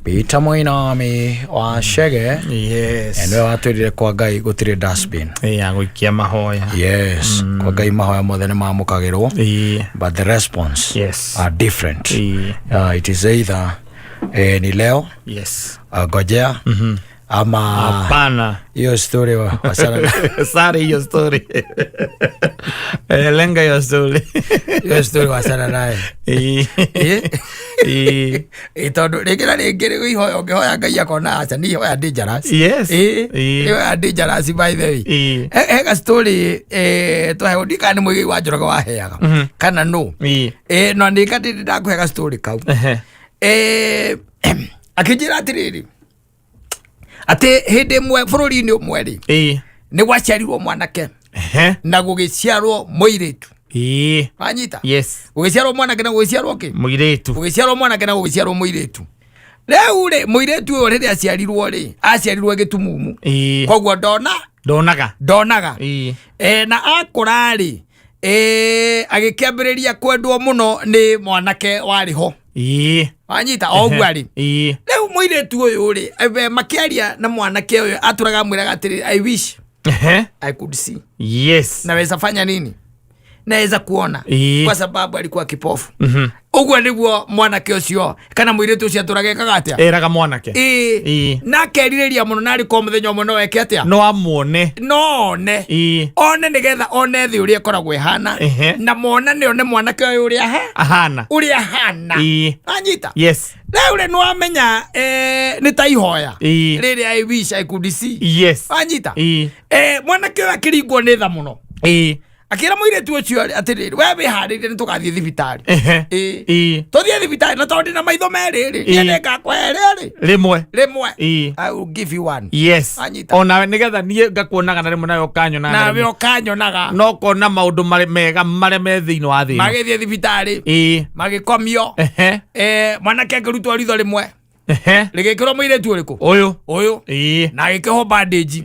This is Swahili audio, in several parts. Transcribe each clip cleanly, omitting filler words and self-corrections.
Peter Moinami wa Shege. Yes. And we watwirire kwa Ngai gutire dustbin. Gwikia mahoya. Yes. Kwa Ngai mahoya mothe ni mamukagirwo. But the response are different. It is either ni leo. Yes. Gojea. Ama hapana hiyo story wasana sare hiyo story lenga hiyo story wasana naye itondo rekera rengere ihoyo ngehoya Ngai akona acha ni hoya dangerous. Yes. Hoya dangerous by the way. Ega story twahe ndikani mwigi wa Njoroge waheaga kana no no ndikati ndakuhega story kau akijira atiriri ate hede mwe bururi ni umweri ni gwaciarirwo mwanake na gugiciarwo muiretu anyita. Yes. Gugiciarwo mwanake na gugiciarwo ki muiretu, gugiciarwo mwanake na gugiciarwo muiretu. Rĩu rĩ muiretu ũyũ rĩrĩa aciarirwo rĩ aciarirwo gĩtumumu koguo ndonaga na akũra rĩ agĩkĩambĩrĩria kwendwo mũno nĩ mwanake warĩ ho anyita ogwa rĩ. Rĩu muiretu ũyũ rĩ makĩaria na mwanake ũyũ atũraga mwĩraga atĩrĩ I wish I could see. Yes. Naweza fanya nini? Naweza kuona kwa sababu alikuwa kipofu. Ugwa niguo mwanake ũcio kana muiretu ũcio atũragekaga atia eraga mwanake na kerirĩria mũno na rĩko mũthenya ũmwe no weke atia no amuone one nĩgetha one thĩ ũrĩa ĩkoragwo ĩhana na mona nĩone mwanake ũyũ ũrĩa ahana anyita. Yes. Rĩu rĩ nĩwamenya nĩ ta ihoya rĩrĩa I wish I could see. Yes. Anyita mwanake ũyũ akĩringwo nĩ tha mũno akira muiretu ũcio atiriri we wiharĩirie nĩ tũgathiĩ thibitarĩ tũthiĩ thibitarĩ na tondũ na maitho merĩ rĩ nĩndeka kwere rĩmwe I will give you one. Yes. Ona nĩgetha niĩ ngakuonaga na rĩmwe nawe ũkanyonaga no kona maũndũ mega marĩa me thĩinĩ wa thĩ magĩthiĩ thibitarĩ magĩkomio mwanake akĩrutwo ritho rĩmwe ligekero muiretu ũrĩkũ ũyũ na agĩkĩho bandage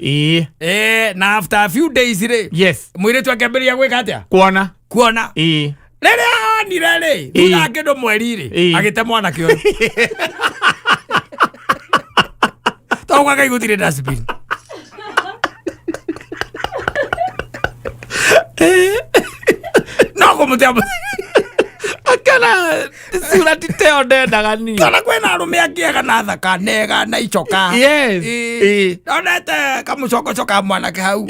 na after a few days rĩ yes muiretu akĩambĩrĩria gwĩka atĩa kuona rĩrĩa onire rĩ thutha kĩndũ mweri rĩ agĩte mwanake ũyũ togwa Ngai gũtirĩ dustbin no kũmũtea akana sura titeo ndendaga ni kana kwena arume angĩega na thaka nega na icoka. Yes. Onete kamũcokocoka mwanake hau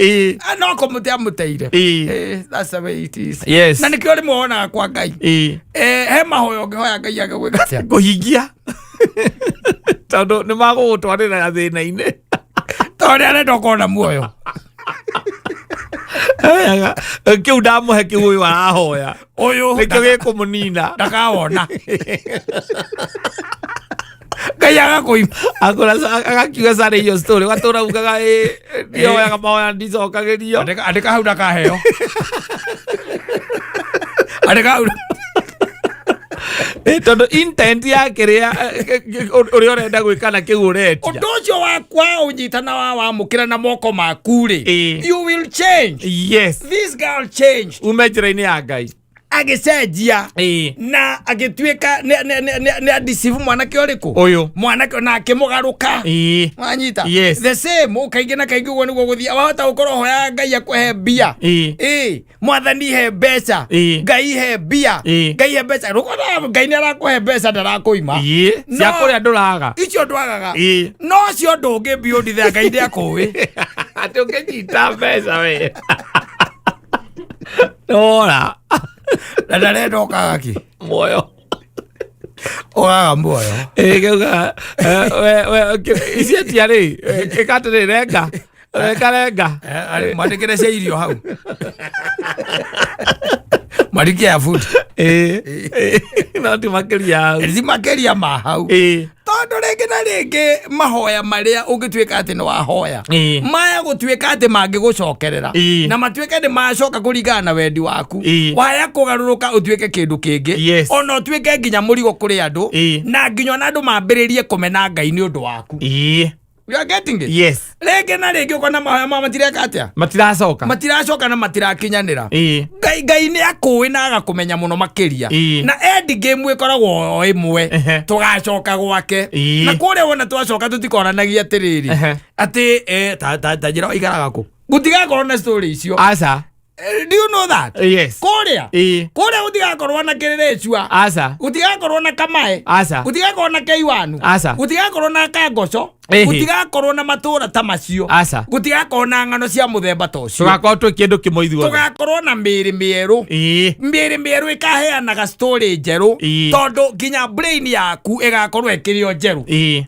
no kũmũtea mũteire. That's the way it is. Yes. Na nĩkĩo rĩmwe wonaga kwa Ngai he mahoya ũngĩhoya Ngai agĩgwĩka atĩa kũhingia tondũ nĩ magũgũtwarĩra thĩna-inĩ tondũ arenda ũkorwo muoyo kiu ndamuhe kiu uyu arahoya uyu nikio gĩkũmũnina ndakawona Ngai agakuima agakiuga sare hiyo story watũra ugaga ndioyaga mahoya ndicokagĩrio andĩka hau ndakaheo andĩka hau tondũ intent yake rĩa ũrĩa ũrenda gwĩka na kĩu ũretia ũndũ ũcio wakwa ũnyitana wamũkĩra na moko maku rĩ you will change. Yes. This girl changed ume njĩra-inĩ ya Ngai agĩcenjia na agĩtuĩka nĩ adeceive mwanake ũrĩkũ ũyũ mwanake na akĩmũgarũka wanyita. The same kaingĩ na kaingĩ ũguo nĩguo gũthiĩ wahota gũkorwo hoya Ngai akũhe mbia mwathani he mbeca Ngai he mbia Ngai he mbeca rũkona Ngai nĩ arakũhe mbeca ndarakũima cia kũrĩa ndũraga icio ndwagaga no cio ndũngĩmbiũndithia Ngai ndĩakũĩ atĩ ũngĩnyita mbeca we ora na ndarenda ũkaga ki muoyo ũgaga muoyo gauga icio tiarĩ ĩkatĩrĩ renga mwandĩkĩre cia irio hau mariki ya food no ti makĩria ma hau tondũ rĩngĩ na rĩngĩ mahoya marĩa ũngĩtuĩka atĩ nĩ wahoya maya gũtuĩka atĩ mangĩgũcokerera na matuĩke nĩ macoka kũringana na wendi waku waya kũgarũrũka ũtuĩke kĩndũ kĩngĩ ona ũtuĩke nginya mũrigo kũrĩ andũ na nginya ona andũ mambĩrĩrie kũmena Ngai nĩ ũndũ waku You are getting it? Yes. Rege na rege ukona mahoya ma matireka atia? Matiracoka na matirakinyanira. Ngai ni akuwi na agakumenya muno makiria. Na end game ikoragwo o imwe. Tugacoka gwake. Na kuria wona twacoka tutikoranagia atiriri. Ati ta njira igaraga ku. Gutigakorwo na story icio. Asa. Do you know that? Yes. Kuria gutigakorwo na kirirechua. Asa. Gutigakorwo na kamae. Asa. Gutigakorwo na keiwanu. Asa. Gutigakorwo na kagoco. Gutigakorwo na matura ta macio. Asa. Gutigakorwo na ngano cia muthemba ta ucio. Tugakorwo twi kindu kimwe ithuothe. Tugakorwo na mĩĩrĩ mĩerũ. Mĩĩrĩ mĩerũ ikaheanaga story njerũ. Tondu nginya brain yaku igakorwo ĩkĩrĩ njerũ.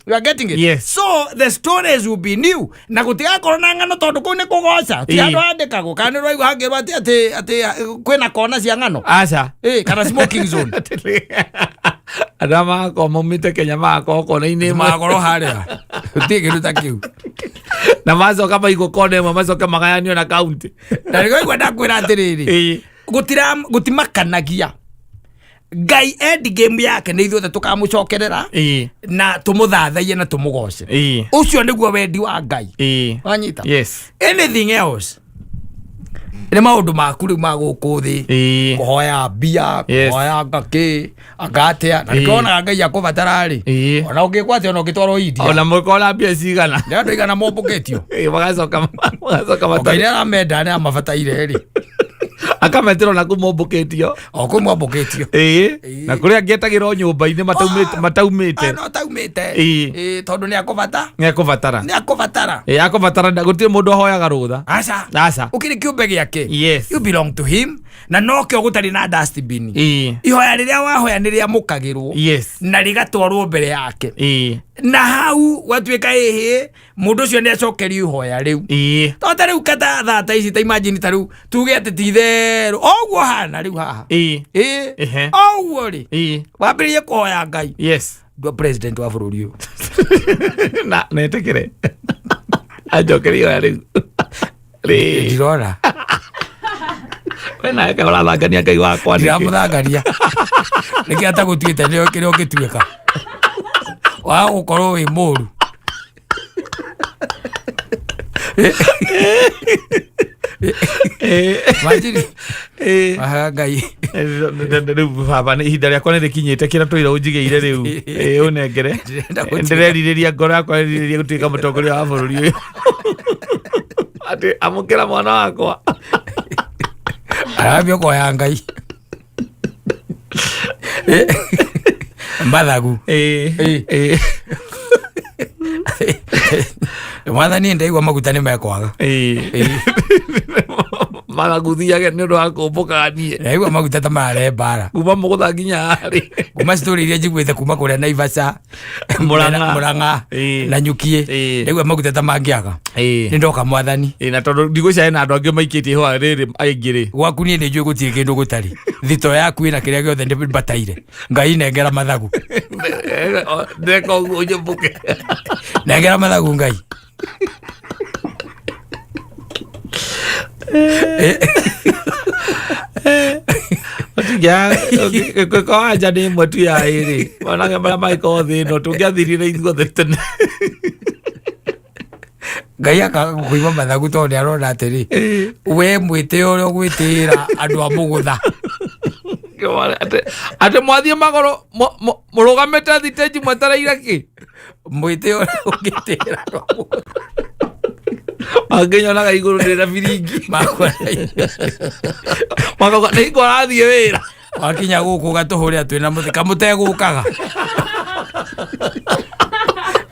You are getting it? Yes. So the stories will be new. Na gutigakorwo na ngano tondu kũu nĩ kũgoca. Ti andũ andĩkagwo kana nĩ rwaigua hangĩrwo ati kwĩna kona cia ngano. Asa. Kana smoking zone. Adama ko momite Kenya mako kona-inĩ magoro haria. Utigiruta kiu. Na macoka maigo kona ĩmwe macoka magayanio na kaunti. Na nĩgũigua ndakwĩra atĩrĩrĩ. Gutimakanagia. Ngai end game yake nĩ ithuothe tukamũcokerera na tumũthathaiye na tumũgoce. Ucio nĩguo wendi wa Ngai. Wanyita? Yes. Anything else? Nĩ maũndũ maku rĩu ma gũkũ thĩ. Kũhoya mbia, kũhoya ngakĩ, agatia. Na nĩkĩonaga Ngai akũbatara rĩ. Ona ũngĩkwo atĩ ona ũngĩtwarwo India. Ona mũkona mbia cigana. Nĩ andũ igana mombũkĩtio. Magacoka Ngai nĩ aramenda nĩ amabataire rĩ. Akametero na kumombũkĩtio. Kũmombũkĩtio. Na kũrĩa angĩetagĩrwo nyũmba-inĩ mataumĩte. No taumĩte. Tondũ nĩ akũbatara. Akũbatara gũtirĩ mũndũ ahoyaga rũtha. Aca. Ũkĩrĩ kĩũmbe gĩake. Yes. You belong to him. Na nokĩo gũtarĩ na dustbin. Ihoya rĩrĩa wahoya nĩ rĩamũkagĩrwo. Yes. Na rĩgatwarwo mbere yake. Na hau gwatuĩka ĩhĩ mũndũ ũcio nĩ acokerio ihoya rĩu. Tota rĩu kata thata ici ta imagine ta rĩu tuge atĩ ti therũ oguo hana rĩu haha. Oguo rĩ. Wambĩrĩrie kũhoya Ngai. Yes. Ndua president wa bũrũri ũyũ. Na netĩkĩre. Anjokerie ihoya rĩu. Ndirona. Wena eka ũrathangania Ngai wakwa. Ndiramũthangania. Nĩkĩ atagũtuĩte nĩo kĩrĩa ũngĩtuĩka. Wa gũkorwo wĩ mũũru. Majiri. Ngai. Rĩu baba nĩ ihinda rĩakwa nĩ rĩkinyĩte kĩrĩa twĩra ũnjigĩire rĩu. Ũnengere. Ndĩrerirĩria ngoro yakwa ĩrirĩrie gũtuĩka mũtongoria wa bũrũri ũyũ. Atĩ amũkĩra mwana wakwa. Arambia kũhoya Ngai. Mathagu. Mwathani ndaigua maguta nĩ mekwaga. Mathagu thiage nĩ ũndũ wa kũmbũkaga niĩ. Ndaigua maguta ta marare mbara. Kuma mũgũtha nginya harĩ. Kuma story iria njiguĩte kuma kũrĩa Naivasha, Mũrang'a na Nyukie. Ndaigua maguta ta mangĩaga. Nĩ ndoka Mwathani. Na tondũ ndigũcaria na andũ angĩ maikĩtie ihũa rĩrĩ aingĩ rĩ. Gwaku niĩ nĩ njũĩ gũtirĩ kĩndũ gũtarĩ. Thito yaku ĩna kĩrĩa gĩothe ndĩbataire. Ngai nengera mathagu. Ndeka ũguo nyũmbũke. Nengera mathagu Ngai. Kwa anja nĩ ĩmwe tu ya ĩrĩ. Onage marĩa maĩkorwo thĩ ĩno tũngĩathirire ithuothe tene. Ngai akakũigua mathagu tondũ nĩ arona atĩrĩ we mwĩtĩo ũrĩa ũgwĩtĩĩra andũ a mũgũtha. Atĩ mwathiĩ magoro mũrũgamĩte thitĩnji mwetereire kĩ? Mwĩtĩo ũrĩa ũgwĩtĩĩra andũ a mũgũtha. Angĩnyonaga igũrũ ndĩna biringi. Makauga nĩ hingo arathiĩ wĩra. Wakinya gũkũ gatũhũrĩra twĩna mũthika mũtegũkaga.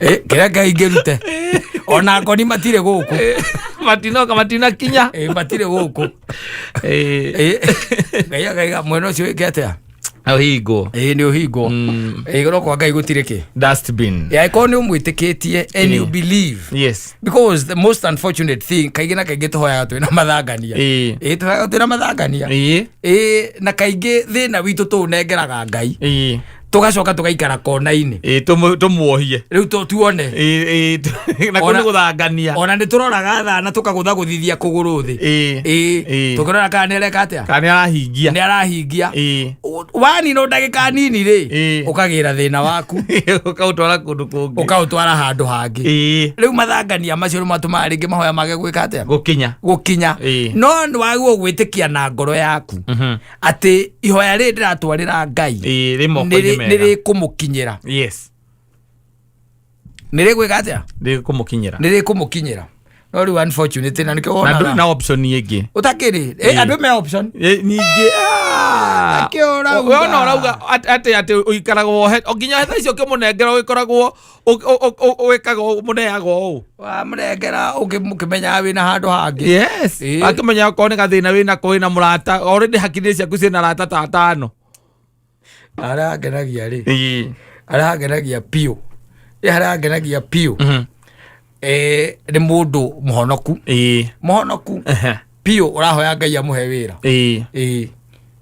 Kĩrĩa Ngai ngĩrute. Ona ngoni matirĩ gũkũ. Matinoka matinakinya. Matirĩ gũkũ. Ngai akaiga mwena ũcio wĩke atĩa? Ũhingwo. Nĩ ũhingwo. Igũrũ kwa Ngai gũtirĩ kĩ? Dustbin. Angĩkorwo nĩ ũmwĩtĩkĩtie and you believe. Yes. Because the most unfortunate thing kaingĩ na kaingĩ tũhoyaga twĩna mathangania. Tũhoyaga twĩna mathangania. Na kaingĩ thĩna witũ tũũnengeraga Ngai. tugacoka tugaikara kona-ini tumuohie riu tuone na kuni guthangania ona ni turoraga thana tukagutha guthithia kuguru thi tukirora kana ni areka atia kana ni arahingia wani no ndagika nini ri ukagira thina waku ukautwara kundu kungi ukautwara handu hangi riu mathangania macio matuma ringi mahoya mage gwika atia gukinya no ni wagwo gwitikia na ngoro yaku ati ihoya ri ndiratwarira Ngai niri kumukinyira niri gwika atia niri kumukinyira no riu unfortunately na nikio ona na option ingi utakiri andu me option ningi akiora we no rauga ati uikaragwo he oginya hetha icio kimunengera uikoragwo wikaga muneago u wa murengera ukimenya wina handu hangi akimenya ko ni gathina wina ko wina murata already hakiri ciaku ciina rata ta tano aragenagia ri aragenagia piu aragenagia piu ni mundu muhonoku piu urahoya Ngai amuhe wira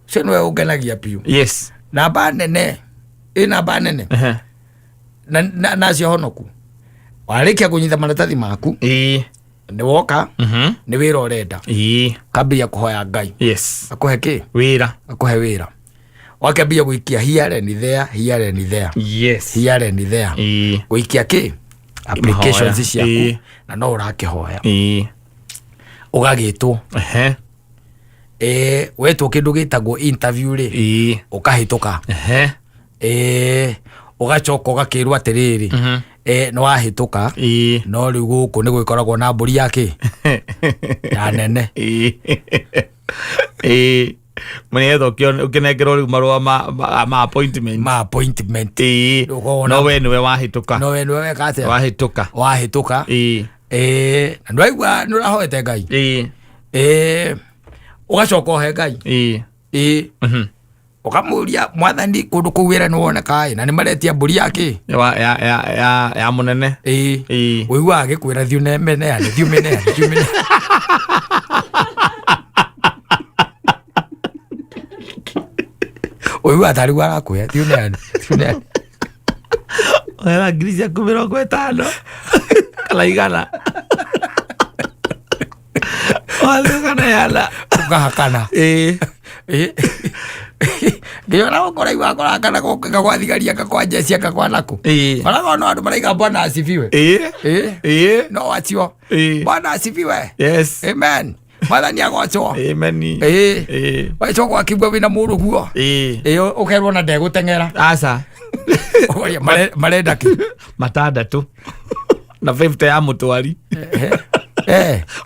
cio niwe ungenagia piu namba nene namba nene na cio honoku warikia kunyitha maratathi maku ni woka ni wira urenda kambia kuhoya Ngai akuhe ki wira akuhe wira wakambia gwikia here and there gwikia ki applications ciaku na no urakihoya ugagitwo wetwo kindu gitagwo interview ri ukahituka ugacoka ugakirwa atiriri no wahituka no riu guku ni gwikoragwo na mburi yake ya nene mwenyezo ukinengerwo riu marua ma appointment no we niwe wahituka weka atia wahituka na ndwaigua nurahoete Ngai ugacoka uhe Ngai ukamuria Mwathani kundu kuu wira niwoneka na nimaretia mburi yake ya munene wigua agikwira thiune mene wigua atari warakwia thiune wera ngiri ciaku 50 kana igana kana yana ukahakana ngiona gukora igwakora kana gwa thigaria kwa jeshi kwa naku wanaga no andu maraiga Bwana asifiwe no wacio Bwana asifiwe amen Mwathani agocwo amen waicoka akigwa wina muruguo ukerwo na ndegutengera aca marenda ki matandatu na 50 ya mutwari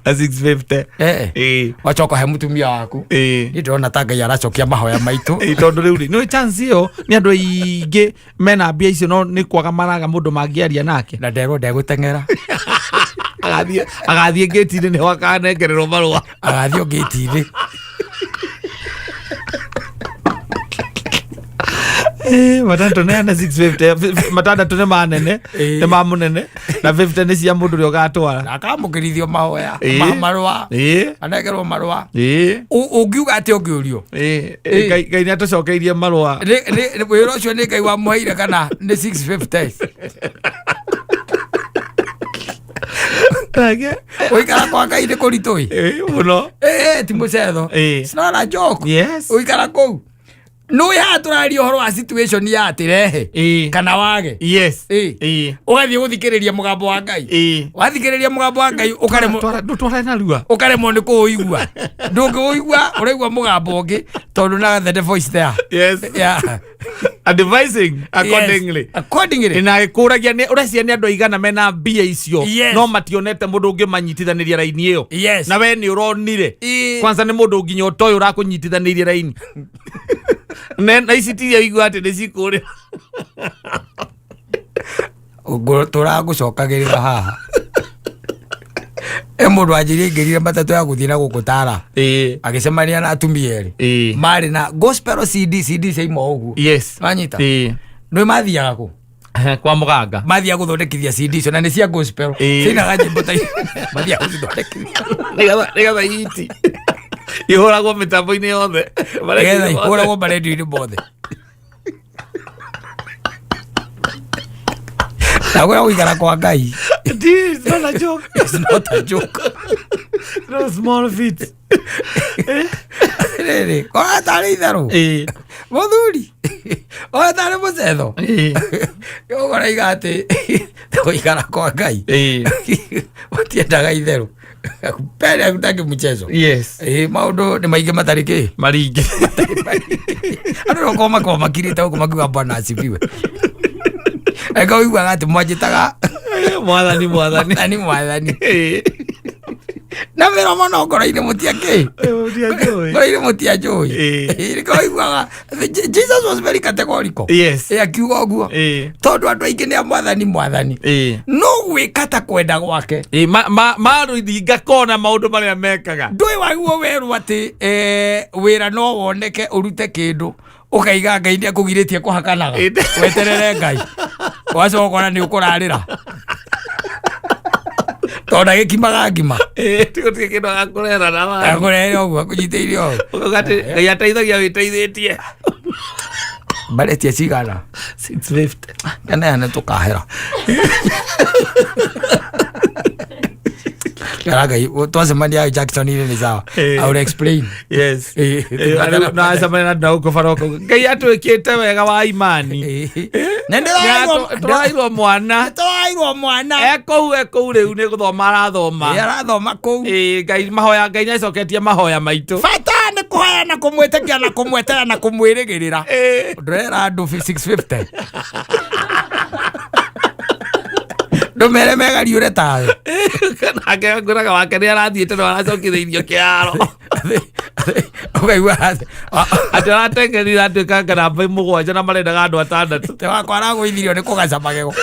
na 650 wacoka he mutumia waku ni ndona ta Ngai aracokia mahoya maitu tondu riu no chance iyo ni andu aingi mena mbia icio no ni kwaga maraga mundu mangiaria nake na nderwo ndegutengera agathie gate-ini ni wakanengererwo marua agathio gate-ini matandatu neana 650 matandatu ne manene ne mamunene na 50 ni cia mundu ri ugatwara akamukirithio mahoya marua anegerwo marua ungiuga ati ungiurio Ngai ni atacokeirie marua wira ucio ni Ngai wa muheire kana ni 650 uikara kwa Ngai ni kuritui muno ti mucetho it's not a joke uikara kou no ya turari horo wa situation ya atirehe kana wage ugathie guthikiriria mugambo wa Ngai wathikiriria mugambo wa Ngai twara na rua ukaremwo ni kuuigua ndungiuigua uraigua mugambo ungi tondu na the voice there advising accordingly na ikuragia ni uracia ni andu aigana mena mbia icio no mationete mundu ungi manyitithaniria raini iyo na we ni uronire kwanza ni mundu nginya utoyo urakunyitithaniria raini na isitiria igua ati ni cikuri turagucokagirira haha mundu anjirie ngirire matatu ya guthie na gukutara agicemania na atumia eri mari na gospel CD caimo uguo manyita no mathiaga ku kwa muganga mathia guthondekithia CD na ni cia gospel cina nyimbo ta mathia guthondekithia nigatha iti ihoragwo mitambo-ini yothe ihoragwo marendio-ini mothe Na wewe uikara kwa Ngai. It's not a joke. It's not a joke. No small feat. Rere, kwa tari itharu. Muthuri. O tari mucetho. Yo gora igate. Uikara kwa Ngai. Watiendaga itheru. Pele akutaki mchezo. Yes. Maundu ni maige matariki. Maringi. Andu koma koma kirita huko makiwa Bwana asifiwe. Eka uigwa ati mwajitaga mwathani. Na vero mono ngoro-inĩ mũtiakĩ ngoro-inĩ mũtianjũĩ nĩkoiguaga Jesus was very categorical. Akiuga ũguo tondũ andũ aingĩ nĩ mwathani no gwĩka ta kwenda gwake marũthinga kona maũndũ marĩa mekaga. Ndũĩ waguo werwo atĩ wĩra no woneke ũrute kĩndũ ukaiga Ngai nĩ akũgirĩtie kũhakanaga weterere Ngai wacokora nĩ ũkũrarĩra tonda gĩkimaga ngima tigũtige kĩndũ agakũrera na waru akũrere ũguo akũnyitĩire ũguo ugati Ngai ateithagia wĩteithĩtie mbaretie cigana 650 kana tũkahera Ngai twacemania Jackson ni sawa. I will explain. Yes. Na samana na uko faroko. Ngai atwĩkĩte wega wa imani. Tũrairwo mwana. Eko rĩu nĩ gũthoma arathoma. Arathoma kũu. Ngai mahoya Ngai nĩacoketie mahoya maitũ. Bata nĩ kũhoya na kũmwĩtĩkia na kũmwetera na kũmwĩrĩgĩrĩra. Ndũrera andũ 650. Ndũmere mega riũre tawe. Nake ngũraga wake nĩ arathiĩte no aracokithĩirio kĩharo. Ũkaigua atĩ aratengerire atuĩka namba 7 na marendaga andũ 6. Te wakwa aragũithirio nĩ kũgaca magego.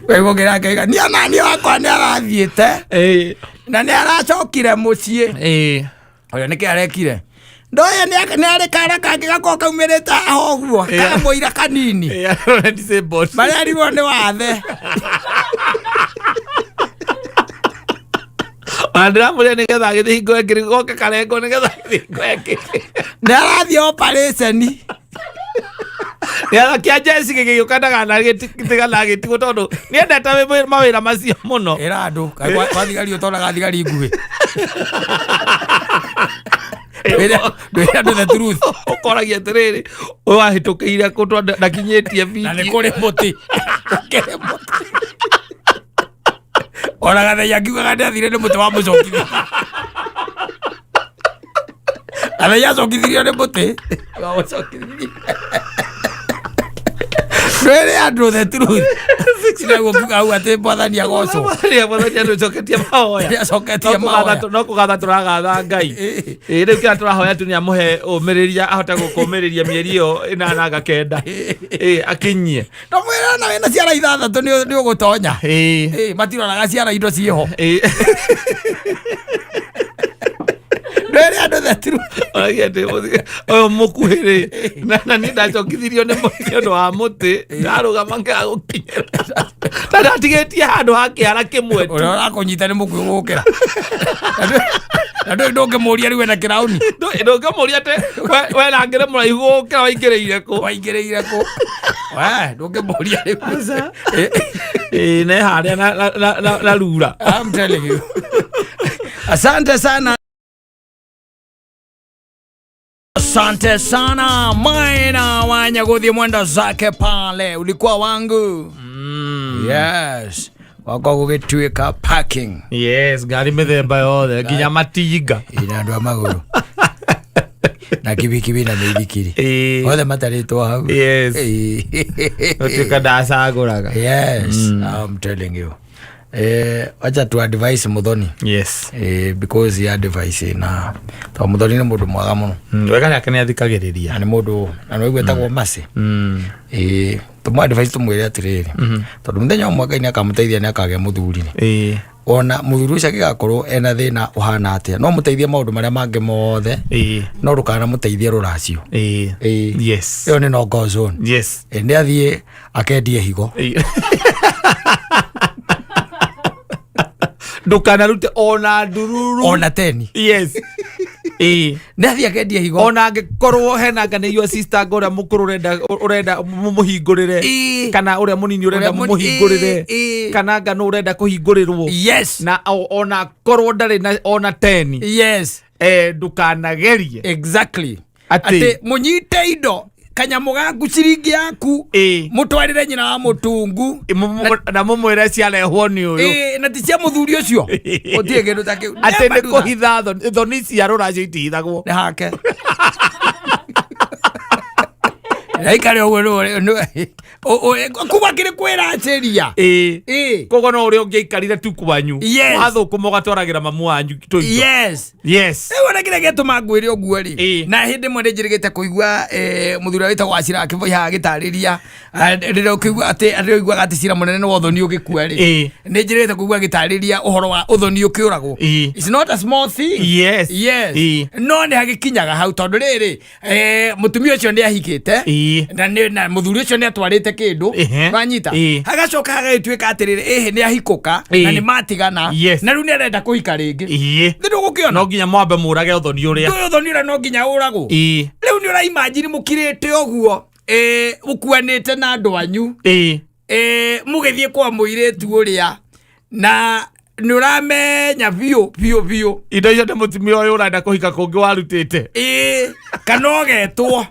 Wewe ngĩra ngaiga nĩ nani wakwa nĩ arathiĩte na nĩ aracokire mũciĩ. Oya nĩkĩ arekire ndoya nĩ arĩ kara kangĩ gakorwo kaumĩrĩte aho ũguo kamũira kanini marĩa arirwo nĩ wathe. Ndĩramũrĩa nĩgetha agĩthiĩ hingo ĩngĩ goke karengo nĩgetha agĩthiĩ hingo ĩngĩ nĩ arathiĩ operation kia Jesse gĩgĩũka ndagana gĩtigwo tondũ nĩendete mawĩra macio mũno. Ĩra andũ wathigari ũtonaga thigari nguhĩ ndwĩra andũ the truth. Ũkoragia atĩrĩrĩ ũyũ wahĩtũkĩire kũ ndakinyĩtie biti na nĩ kũrĩ mũtĩ ona gathenya ngiugaga nĩathire nĩ mũtĩ wa mũcokithia gathenya acokithirio nĩ mũtĩ wa mũcokithia. Ndwĩre andũ the truth. Sinaguo kuga hau atĩ mwathani agocwo. Mwathani andũcoketie mahoya. No kũgatha tũragatha Ngai. Rĩu kĩrĩa tũrahoya tu nĩ amũhe ũmĩrĩria ahote gũkũmĩrĩria mĩeri ĩyo 8 na 9 akinyie. Ndamwĩra na wĩna ciara 6 nĩ ũgũtonya. Matiroraga ciara indo ciĩho. Ndwĩre andũ the truth. Ũyũ mũkuhĩ na nĩ ndacokithirio nĩ mũndũ wa mũtĩ ndarũgama ngagũkinyĩra na ndatigĩtie handũ ha kĩara kĩmwe tu. Ũrĩa ũrakũnyita nĩ mũkuhĩ gũkĩra na ndũngĩmũria rĩu ena kĩrauni. Ndũngĩmũria atĩ we na ngĩrĩ mũraihu gũkĩra waingĩrĩire kũ ndũngĩmũria rĩu ne harĩa na rura. I'm telling you. Asante sana. Asante sana Maina wanya guthi mwenda zake pale ulikuwa wangu. Yes. Wako gũgĩtuĩka parking. Yes, gari mĩthemba yothe nginya matinga. Ina andũ a magũrũ. Na kibikibi na mĩithikiri. Othe matarĩtwo hau. Yes. Ũtuĩka ndacagũraga. Yes. I'm telling you. Wacha tu advice Muthoni. Yes. Because he advice na to Muthoni nĩ mũndũ mwega mũno. Wega yake nĩ athikagĩrĩria. Nĩ mũndũ na no igwetagwo Masi. Tumu advice tumwĩre atĩrĩrĩ. Tondũ mũthenya ũmwe Ngai akamũteithia nĩ akagĩa mũthuri. Ona mũthuri ũcio agĩgakorwo ena thĩna ũhana atĩa no mũteithie maũndũ marĩa mangĩ mothe. No rũkana mũteithie rũracio. Yes. Ĩyo nĩ no go zone. Yes. Nĩ athiĩ akendie higo. Ndũkanarute ona ndururu ona teni. Yes. Nathi akendia higo. Ona angikorwo hena ngane your sister ngora mukuru urenda mumuhingurire kana uria munini urenda mumuhingurire kana ngano urenda kuhingurirwo. Yes. Na ona korwo ndari na ona 10. Yes. Ndukanagerie. Exactly. Ate munyite indo kanyamu gaku ciringi yaku mutwarire nyina wa mutungu na mumwire ciarehwo ni uyu na ti cia muthuri ucio utie kindu ta kiu ate ni kuhitha thoni cia ruracio itihithagwo ni hake aikare kuba kiri kwiraciria kogo no uri ungiikarire tu kwanyu wathukuma ugatwaragira mamu wanyu tuindo. Yes wona kire getuma ngwire oguo ri na hindi mwe njirigite kuigua muthuri wita gwacira akivoya gitariria riro kuigua ati arigua ati cira munene no uthoni ugikua ri ni njirigite kuigua gitariria uhoro wa uthoni ukiuragwo. It's not a small thing. Yes no ni hagikinyaga hau tondu riri mutumia ucio ni ahikite na muthuri ucio ni atwarite kindu wanyita hagacoka hagagituika atiriri ni ahikuka na ni matigana na riu ni arenda kuhika ringi ndu gukiona no nginya mwambe murage uthoni uria no nginya uragwo riu ni ura imagine mukirite oguo mukuanite na andu anyu mugithie kwa muiretu uria na nuramenya biu indo icio nĩ mutumia ũyũ ũrenda kũhika kũngĩ warutĩte kana ũgetwo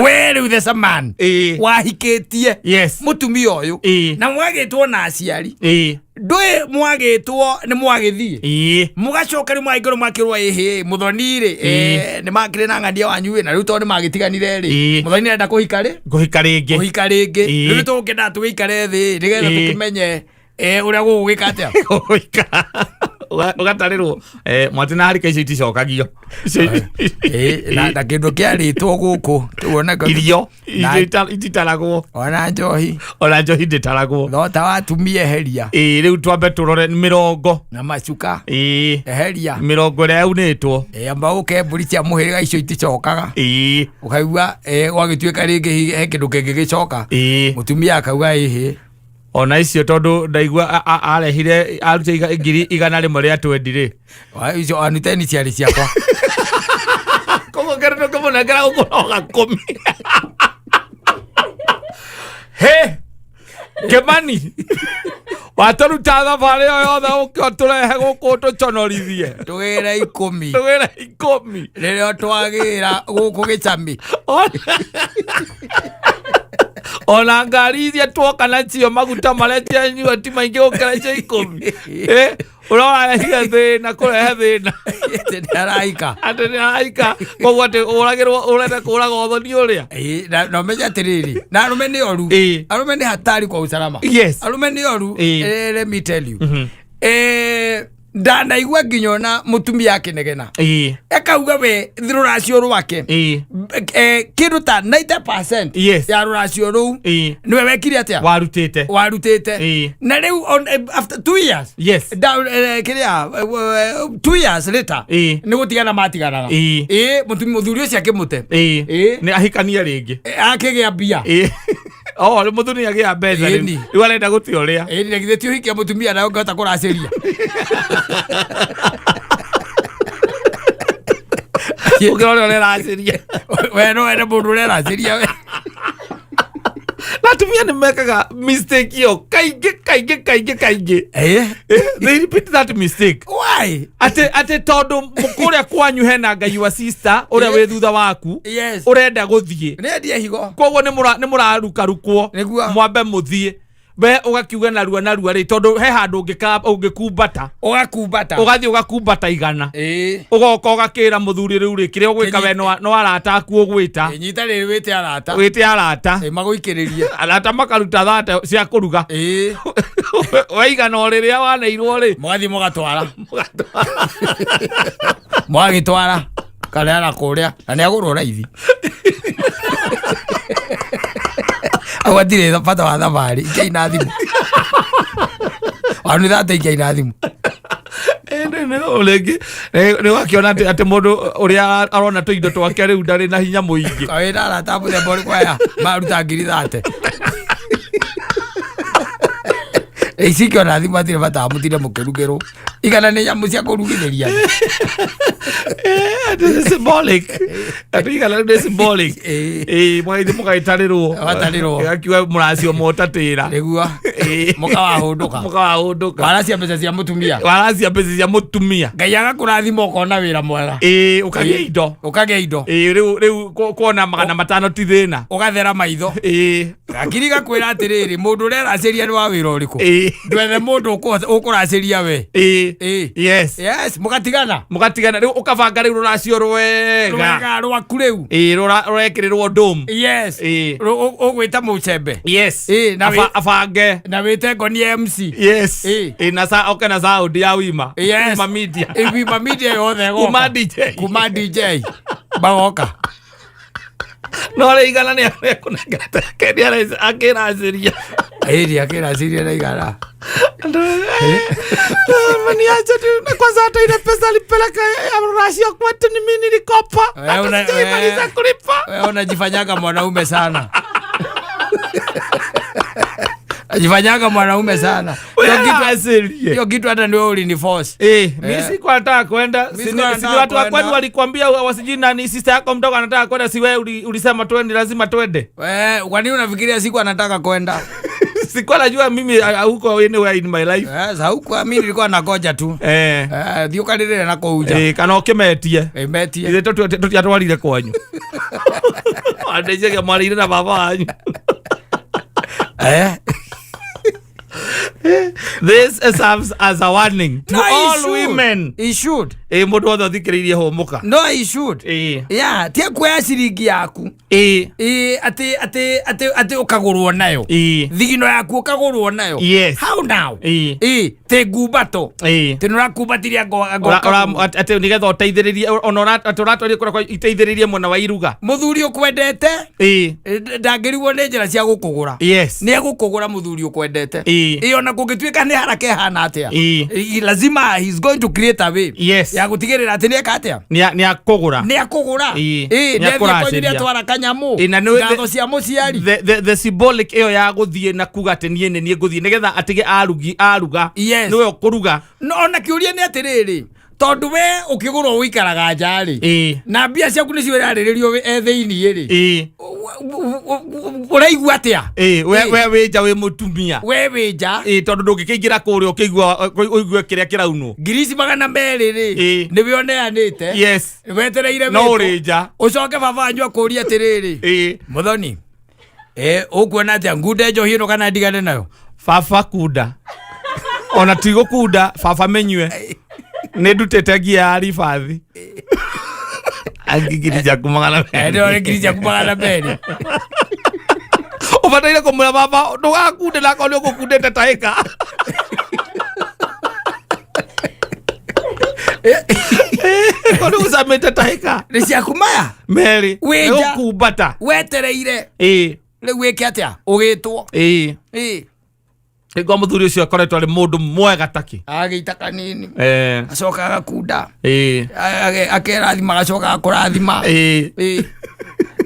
we rĩu theca man wahikĩtie mutumia ũyũ na mwagĩtwo na aciari ndũĩ mwagĩtwo nĩ mwagĩthiĩ mũgacoka rĩ mwaingĩrwo mwakĩrwo mũthoni rĩ nĩ makĩrĩ na ng'ania wanyu na rĩu tondũ nĩ magĩtiganire rĩ mũthoni nĩarenda kũhika rĩngĩ rĩu tũgũkĩenda tũgĩikare thĩ nĩgetha tũkĩmenye ũrĩa gũgũgĩka atĩa ugatarĩrwo mwatina harika icio iticokagio na kĩndũ kĩarĩtwo gũkũ tuonaga irio ititaragwo ona njohi ndĩtaragwo thota wa atumia eheria rĩu twambe tũrore 40 na macuka eheria 40 ĩrĩa yaunĩtwo amba ũke mbũri cia mũhĩrĩga icio iticokaga ũkaigua gwagĩtuĩka rĩngĩ he kĩndũ kĩngĩgĩcoka mũtumia akauga ona icio tondu ndaigua arehire arute 100 rĩmwe rĩa 20 rĩ icio anuteni ciarĩ ciakwa kogo ngerero kama nagara ukoroga 10 he Kemani wataruta thabarĩ yo yothe ũkĩo tũrehe gũkũ tũconorithie tũgĩre 10 rĩrĩa twagĩra gũkũ gĩcami ona ngari iria twoka nacio maguta marĩa tianyua ti maingĩ gũkĩra cia 10 ũrorahia thĩna kũrehe thĩna atĩ nĩ araika koguo atĩ ũrenda kũraga ũthoni ũrĩa na ũmenye atĩrĩrĩ na arũme nĩ oru arũme nĩ hatari kwa usalama arũme nĩ oru let me tell you ndanaigua nginya ona mutumia akinegena ekauga we ruracio rwake kindu ta 90% ya ruracio ruu niwe wekire atia warutite na riu after 2 years kiria 2 years later ni gutigana matigana muthuri ucio akimute ni ahikania ringi akigia mbia rä må thå nä agä a mbeca rä arenda gå te å rä a githä ti å hikia må tumia nayo ngahota kå racä ria å kä rora å rä racä ria we no wende må ndå å reracä ria we na atumia nĩ mekaga mistake iyo kaingĩ they repeat that mistake why ate tondu mukuria kwanyu hena ngai wa sister uria wi thutha waku urenda guthie nendia higo koguo nĩ mũrarukwo mwambe muthie we ugakiuga narua ri tondu he handu ungikumbata ugathie ugakumbata igana ugoka ugakira muthuri riu ri kiria ugwika we no arata aku ugwita nyita riri wite arata maguikiririe arata makaruta thate cia kuruga waigana o riria waneirwo ri mwathi mwagitwara kana kuria na ni agurwo raithi awathire bata wa thabarĩ ikaina thimũ wanu thate ikaina thimũ nĩ wakiona atĩ mũndũ ũrĩa arona tũindo twake rĩu ndarĩ na hinya mũingĩ wĩna arata mũthemba ũrĩkũ aya maruta 30 Isikio na thima tire bata mutire mukerugero. Igana ne nyamu cia kurugitheria. Symbolic. Igana ne symbolic. Mwaithe mugaitarĩrwo. Watarĩrwo. Akiwa mũracio motatĩra. Nĩguo. Muka wa hunduka. Muka wa hunduka. Waracia mbeca cia mutumia. Waracia mbeca cia mutumia. Ngai agakũrathima ukona wĩra mwega. Ũkagĩa indo. Ũkagĩa indo. Rĩu kuona 500 ti thĩna. Ũgathera maitho. Gakiri gakwĩra atĩrĩrĩ mũndũ ũreraciria nĩ wa wĩra ũrĩkũ. Ndwethe mũndũ ũkũraciria we. Yes. Yes, mugatigana. Mugatigana rĩu ũkabanga rĩu rũracio rwega rwaku rĩu. Rũrekĩrĩrwo dome. Yes. Ũgwĩta mũcembe. Yes. Abange. Na wĩte ngonia MC. Yes. Na sound ya wima. Yes. Wima media. Wima media yothe goka. Kuma DJ. Kuma DJ. Bagoka. No le igana ni akunengata. Kedia akĩraciria. Akĩraciria na igana. Maniacha tu kwanza hata ile pesa alipeleka Russia kwetu ni mimi nilikopa. Hata kulipa. Wewe unajifanyaga mwanaume sana. Ajifanyaga mwanaume sana. Hiyo kitu hata ndio uliniforce. Mimi siko nataka kwenda. Si watu wa kwani walikwambia wasiji nani sister yako mdogo anataka kwenda, si wewe ulisema twende, lazima twende. Kwa nini unafikiria siku anataka kwenda? Sikuwa najua mimi huko anywhere in my life. Sasa huko mimi nilikuwa nagoja tu. Thio kalile na kuuja. Kana ukimetie. Metie. Ile tutwatwarire kwanyu. Andeje mwarire na baba wanyu. This serves as a warning to all women. He should. Mundu wothe uthikiriirie humuka. No, he should. Yeah, tie kuoya ciringi yaku. Ati ukagurwo nayo. Thigino yaku ukagurwo nayo. Yes. How now? Te gubato. Te nurakumbatiria ati nigetha uteithiririe ona aturatoria kura iteithiririe mwana wa iruga. Muthuri ukwendete? Ndangirwo ni njira cia gukugura. Yes. Ni agukugura muthuri ukwendete. Ona kungituika ni haraka hana atia. Lazima he's going to create a way. Yes. Ya gutigirira ati ni akatia. Ni akugura. Ni akugura. Ni akugura twara kanyamu. Ngatho cia muciari. The symbolic iyo ya guthie na kuga ati ni nguthie nigetha atige aruga. Niwe ukuruga. No ona kiuria ni atiriri. Tondu we ukigurwo wikaraga njari na mbia ciaku ni ciwiraririo thiini ri uraigua atia we winja wi mutumia we winja tondu ndungikingira kuria ukigua kiria kiraunwo ngirisi 200 ri ni wioneanite. Yes. Wetereire no urinja ucoke baba anyu akuria atiriri muthoni ukuona atia ngude njohi ino kana ndigane nayo baba kunda ona tigo kunda baba menywe ne dutete gia arifathi angigirija kumagana ndio ngirija kumagana beni ubataire kumura baba ndugakunde na kole ukukundete taika kono usamete taika ni cia kumaya meri weja ukubata wetereire le weke atia ugitwo Ego muthuri ucio akoretwo ari mundu mwega taki agiita kanini acoka agakunda akerathima agacoka akurathima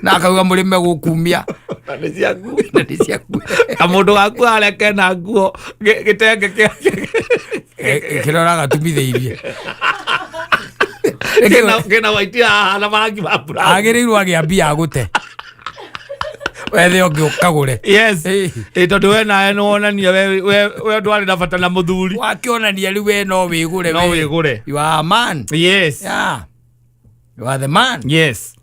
na akauga murime gukumia nĩ ciaku kamundu gaku aria kena nguo gitenge kirora gatumithĩirie kena waitia na marangi ma brown agĩrĩirwo agĩambia agũte wethe onge ukagure. Yes. Tondu we nawe nonania we ndwari na bata na muthuri wakionania riu we no wigure. You are a man. Yes. Yeah. You are the man. Yes.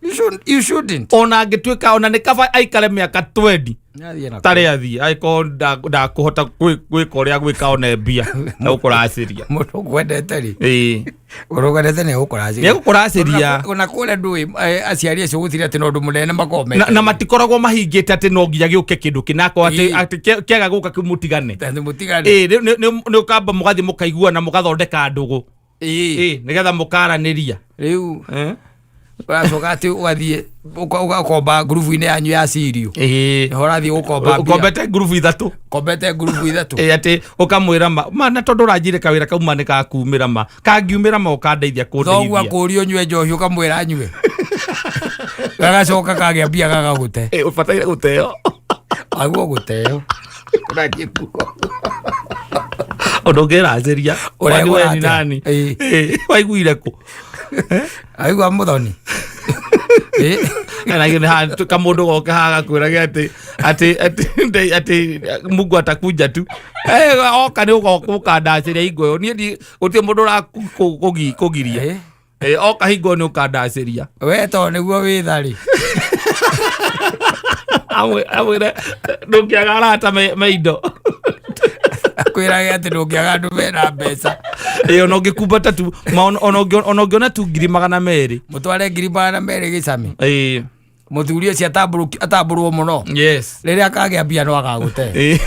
You shouldn't. Ona ngituika ona nikaba aikare miaka 20 tari athie aiko ndakuhota gwika uria gwika one mbia na ukuraciria mundu gwendete ri urugandete ni ukuraciria ona kule ndui aciari acio gutire ati no ndu munene makome na matikoragwo mahingite ati no nginya giuke kindu kinako ati kiaga guka kimutigane ni ukamba mugathi mukaigua na mugathondeka ndugu nigetha mukaraniria riu Wacoka ati ugathie ugakomba grupu ine yanyu ya sirio horathie ukomba ukombete grupu ithatu ati ukamwira ma na tondu rajire kawira kauma ni kakumira ma kangiumira ma ukandeithia kundeithia thogwa kurio nywe njohi ukamwira nywe gagacoka kagiambia gagagute ubataire guteo aguo guteo urajie kuko Ondogeraciria. Wani we ni nani? Waiguire ku? Aigua Muthoni. Na ngine kamundu goka haga kwiraga ati Mungu atakuja tu. Oka ni ugoka ndaciria ingo ni uti mundu ra kugiria. Oka hingo ni ukandaciria. We to niguo withari. Amwire ndungiaga arata meindo. Kwiraga ati ndungiaga andu mena mbeca. Ona ngikumbata tu ona ngiona tu 200 mutware 200 gicami. Muthuri ucio atamburwo muno. Yes. Riria akagia mbia no agagute.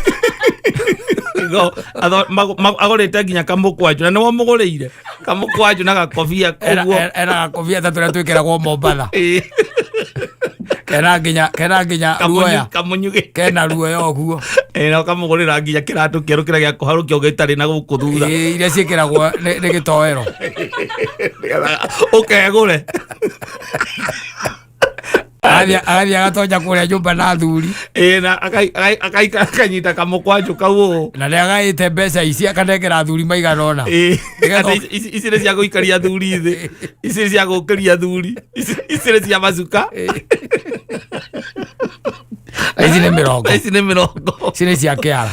Agorete nginya kamukwanju na niwo muguriire kamukwanju na gakobia koguo era gakobia taturia twikiragwo Mombatha. Kena nginya ruoya kamunyuge kena ruoya oguo. No kamugurira nginya kiratu kieru kiria gia kuharukia ugitari na guku thutha iria ciikiragwo ni gitoero ukegure agathia agatonya kuria nyumba na thuri na akanyita kamukwanju kau na ni agaite mbeca ici akanengera thuri maigana ona ici ni cia guikaria thuri thi ici ni cia gukiria thuri ici ni cia macuka ici ni mirongo ici ni cia kiara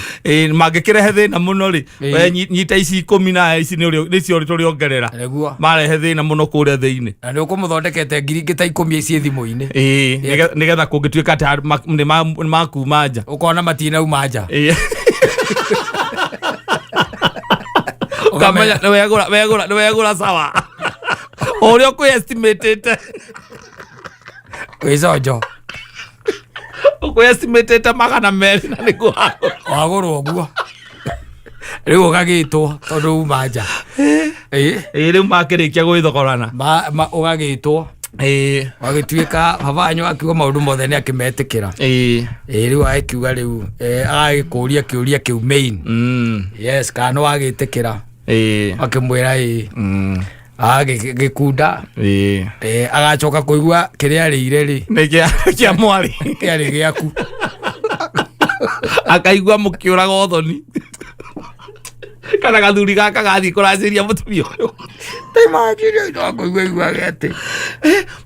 mangikirehe thina muno ri we nyita ici 10 na ici ni cio turiongerera marehe thina muno kuria thiini na ni ukumuthondekete ngiri ngita 10 ici thimu-ini nigetha kungituika ati ni makuma nja ukona matinauma nja ukamenya ni wegura sawa uria kwi estimatete kwicojo ukwe-estimatete 200 na niguo wagurwo uguo riu ugagitwo tondu uma nja riu makirikia gwithogorana ugagitwo wagituika babanyu akiuga maundu mothe ni akimetikira riu agikiuga riu agagikuria kiuria kiu main yes kana wagitikira akimwira gikunda agacoka kuigua kiria riire ri ni kia mwari kiari giaku akaigua mukiuraga uthoni kana gathuri gaka gathi kuraciria mutumia uyu taimagire ndo kuigua gete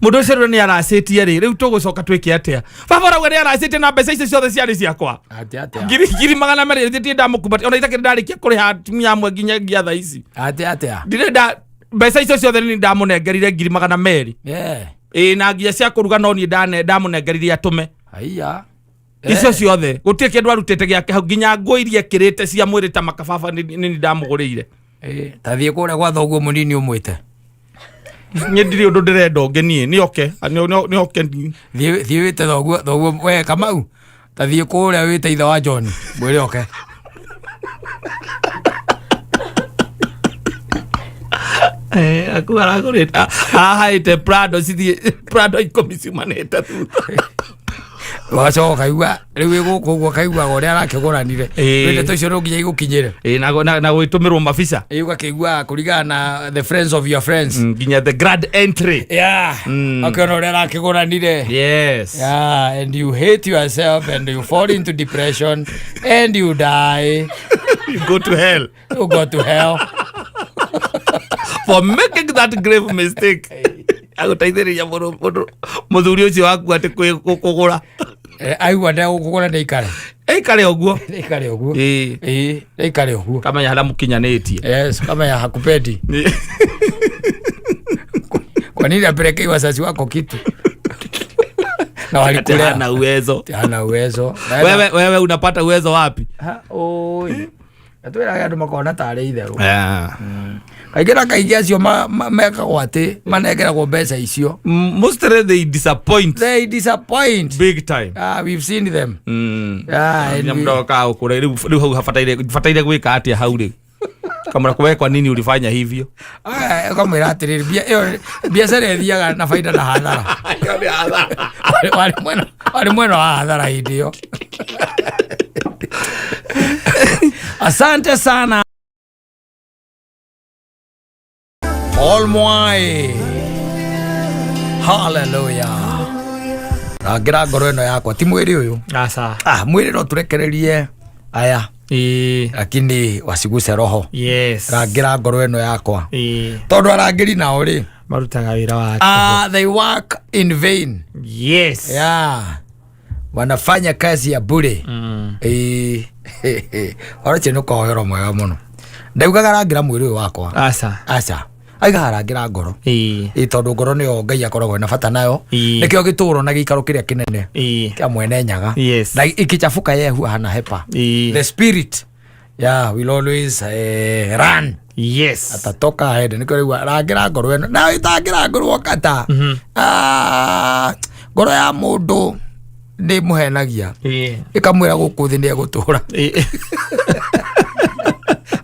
mundu ucio ni aracitie ri riu tugucoka twike atia baba rauga ni aracitie na mbeca icio ciothe ciari ciakwa atia ngiri 200 thitie ndamukumbati ona itakire ndarikia kuriha atumia amwe nginya giatha ici atia ndirenda mbeca icio ciothe ni ndamunengerire 200 na ngia cia kuruga no ni ndamunengerire atume aiya icio ciothe gutie kindu arutete giake hau nginya nguirie kirite cia mwiri ta makababa ni ndamugurire tathie kuria gwa thoguo munini umwite nye ndiri undu ndirenda ngenie ni oke thie wite thoguo we Kamau tathie kuria wite ithe wa John mwire oke akuara kurita haite Prado cithie Prado ikomishumanite thutha wacoka kaigua riu guku kaigua uria arakiguranire wende tucio nginya igukinyire na gwitumirwo mabisa ugakeigua kurigana na the friends of your friends nginya the grand entry akiona uria arakiguranire yes and you hate yourself and you fall into depression and you die you go to hell for making that grave mistake agutaithiriria muthuri ucio waku ati kugura aigua ndegukugura ikare uguo ikare uguo kamenya haria mukinyanitie yes kamenya hakupendi kwa nini apelekei wazazi wako kitu na walikulea hana uwezo wewe unapata uwezo wapi oi atwira andu makona tare itheru kaingä acio mekagwo atä manegeragwo mbeca icio mostly they disappoint big time we've seen them mdoka ukure riu hau hafataire gwika atia hau ri kamara kwa kwa nini ulifanya hivyo kamera atiriri biashara ethiaga na faida na hadhara wali mweno wa hadhara hiyo asante sana Olmwai hallelujah rangira ngoro ino yakwa ti mwiri uyu asa mwiri no turekererie aya lakini wasiguse roho. Yes. Rangira ngoro eno yakwa. Tondu arangiri nao ri marutaga wira wa they work in vain. Yes. Yeah. Wanafanya kazi ya bure. Ora no kohero mwega muno. Ndaugaga rangira mwiri wakwa. Aca. Aiga rangira ngoro. Tondu ngoro nio Ngai akoragwo na bata nayo. Nikio gituro na gikaro kiria kinene. Kia mwene nyaga. Na ikichafuka yehu hana hepa. The spirit, yeah, will always run. Yes. Atatoka ahead. Nikio riu rangira ngoro eno. Na itangira ngoro Katta. Ngoro ya mundu ndi muhenagia. Ikamwira guku thi ni gutura.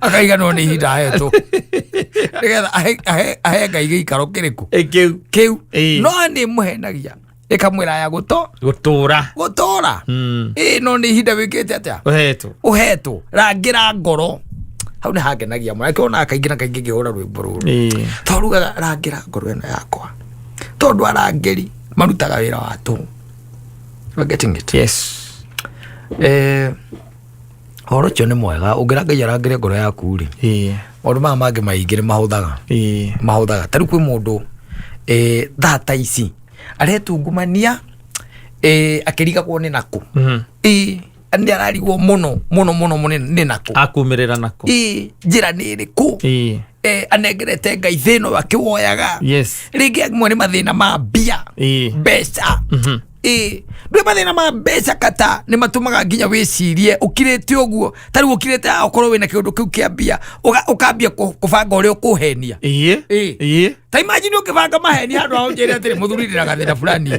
Akaiga no ni hinda hetu. Nigetha ahe Ngai gikaro kiriku. Kiu. No ni muhenagia. Ikamwira ya gutura. No ni hinda wikite atia. Uhetu. Rangira ngoro. Hau ni hakenagia mwana. Kiona akaingina kaingi ngihura rwimbo ruru. Toruga rangira ngoro eno yakwa. Tondu arangiri marutaga wira watu. We're getting it. Yes. Horo cio nĩ mwega ũngĩrangaia rangĩre ngoro yaku rĩ maũndũ maya mangĩ maingĩ nĩ mahũthaga tarĩu kwĩ mũndũ thata ici aretungumania akĩrigagwo nĩ nakũ nĩ ararigwo mũno nĩ nakũ akumĩrĩra nakũ njĩra nĩ ĩrĩkũ anengerete Ngai thĩno akĩwoyaga rĩngĩ amwe nĩ mathĩna ma mbia mbeca ndwe mathina ma mbeca Katta ni matumaga nginya wicirie ukirite uguo tari ukirite okorwo wina kindu kiu kia mbia ukambia kubanga uria ukuhenia ta imagine ukibanga maheni handu aho njire atiri muthurira gathina fulani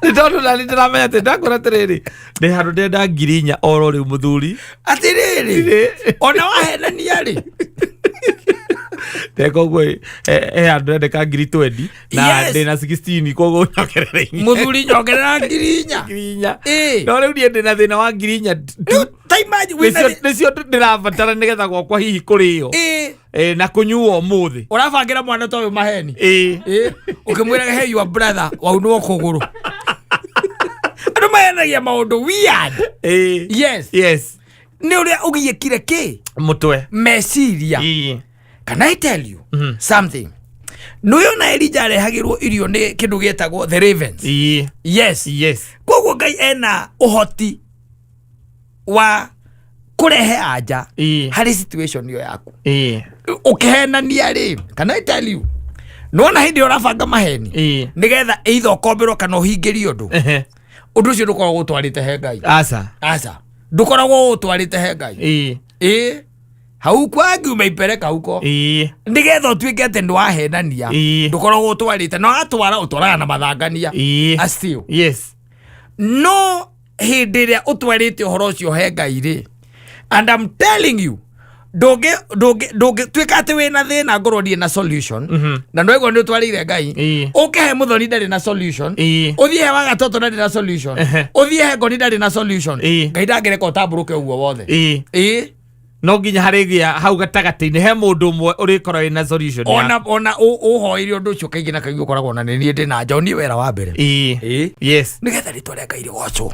ni tondu na ni ndiramenya ati ndakora atiriri ni handu ndenda ngirinya oro riu muthuri atiriri ona wahenania ri Teko gwe handu ndeka ngiri 20 na ndina 16 koguo nyogerere muthuri nyogerera ngirinya no riu ni ndina thina wa ngirinya ta imagine nicio ndirabatara nigetha gwakwa hihi kurio na kunyuo muthi urabangira mwana toyo maheni ukimwira hey your brother waunwo kuguru andu mayenagia maundu weird yes ni uria ugiyekire ki mutwe meciria. Can I tell you something? Nuyo na Elijah arehagirwo irio ni kindu gietagwo the ravens. Yes. Koguo Ngai ena uhoti wa kurehe anja hari situation yo yaku. Ukihenania ri. Can I tell you? Nona hindi urabanga maheni. Nigetha either ukomberwo kana uhingirio undu. Undu ucio ndukoragwo utwarite he Ngai. Aca. Ndukoragwo utwarite he Ngai. Hau kwangi umeipeleka huko ndigetha utuike ati ndwahenania ndukoragwo utwarite no atwara utwaraga na mathangania still no hindi iria utwarite uhoro ucio he Ngai ri and I'm telling you doge tuika ati wina thina ngoro ndie na solution na no ni utwarire Ngai ukehe muthoni ndari na solution uthie wa gatoto ndari na solution uthie he ngoni ndari na solution Ngai ndangireka utamburuke uguo wothe no nginya harigia hau gatagati-ini he mundu umwe urikorwo na solution ona uhoire undu ucio kaingĩ na kaingĩ ukoragwo na ni ndina njoni wera wa mbere yes nigetha ritwa ria Ngai rigocwo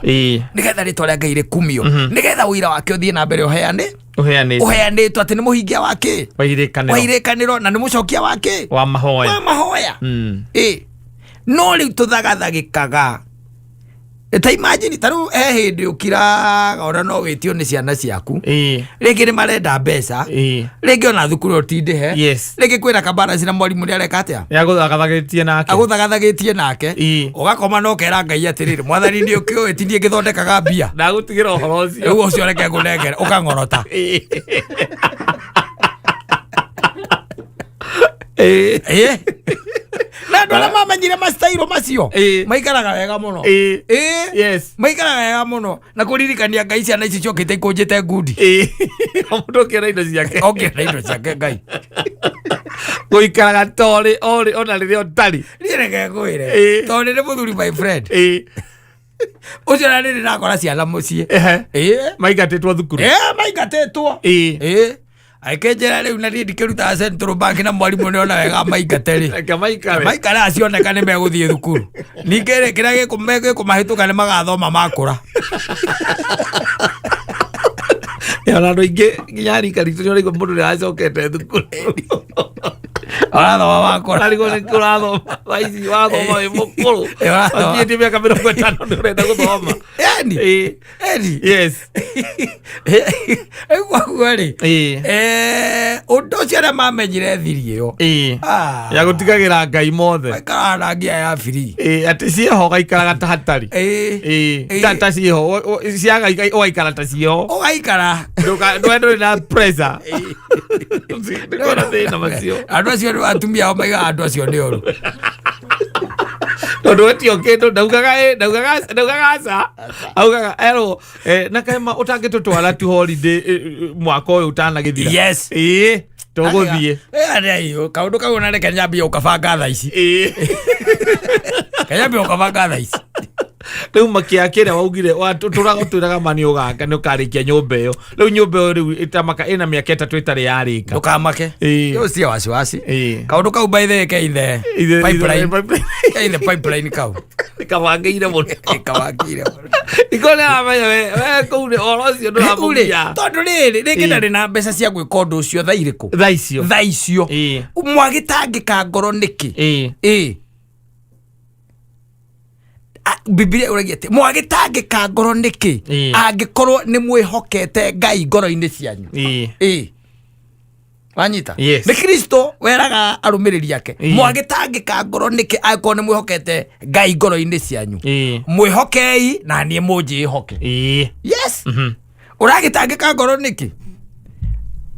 nigetha ritwa ria Ngai rikumio nigetha wira wake uthie na mbere uheanitwo ati ni muhingia wake wairikaniro na ni mucokia wake wa mahoya no riu tuthagathagikaga ta imagine taru hindi ukira ora no witio ni ciana ciaku ringi ni marenda mbeca ringi ona thukuru utindihe ringi kwira kabara cina mwarimu ni areka atia aguthagathagitie nake ugakoma no kera Ngai atiriri mwathani ni ukiwe tindie ngithondekaga mbia ndagutigira uhoro ucio riu ucio reke ngurengere ukangorota na ndwala mamanyire mastairo macio maikaraga wega muno maikaraga wega muno na kuririkania Ngai ciana ici ciokite ikunjite ngundi mundu kira indo ciake Ngai guikaraga tori ona riria utari reke ngwire tori ni muthuri my friend ucio na ni nakora ciana mucie maingatitwo thukuru maingatitwo aikenjera riu na ndikiruta Central Bank na mwarimu ni ona wega maingateri maikara acioneka ni meguthie thukuru ningere kira gikumahituka ni magathoma makura Ona ndo inge nyari karitu ni urigo mundu acokete thukuru. Arathoma wakora arigo ni kurathoma waici wathoma wi mukuru athiĩte mĩaka 50 nĩ ũrenda gũthoma. Yes. Gwaku-rĩ ũndũ ũcio arĩa mamenyire thiri ĩyo ya gũtigagĩra Ngai mothe maikaraga na ngia ya biri atĩ ciĩho ũgaikaraga ta hatarĩ ta ciĩho ciaga ũgaikara ta ciĩho ũgaikara ndũrĩ na pressure. Andũ acio nĩ atumia ao maigaga andũ acio nĩ oru tondũ etio kĩndũ ndaugaga aca augaga erwo na kaima ũtangĩtũtwara tu holiday mwaka ũyũ ũtanagĩthira. Yes. Tũgũthiĩ kaũndũ kau ona reke nyambia ũkabanga thaa ici kanyambia ũkabanga thaa ici rĩu makia kĩrĩa waugire tũraga mani ũgaka nĩ ũkarĩkia nyũmba ĩyo. Rĩu nyũmba ĩyo rĩu ĩtamaka ĩna mĩaka 3 ĩtarĩ yarĩka. Ndũkamake ũcio wasiwasi kaũndũ kau by the way keithe pipeline kau kabangĩire mũno kabangĩire ikone amenya we kũu nĩ ũhoro ũcio ndũramũgia tondũ rĩrĩ ndarĩ na mbeca cia gwĩka ũndũ ũcio thaa irĩkũ thaa icio mwagĩtangĩka ngoro nĩkĩ Biblia uragia ati mwagĩtangĩka ngoro nĩkĩ angĩkorwo nĩ mwĩhokete Ngai ngoro-inĩ cianyu. Wanyita nĩ Kristo weraga arũmĩrĩri ake mwagĩtangĩka ngoro nĩkĩ angĩkorwo nĩ mwĩhokete Ngai ngoro-inĩ cianyu mwĩhokei na niĩ mũnjĩhoke. Yes. Ũragĩtangĩka ngoro nĩkĩ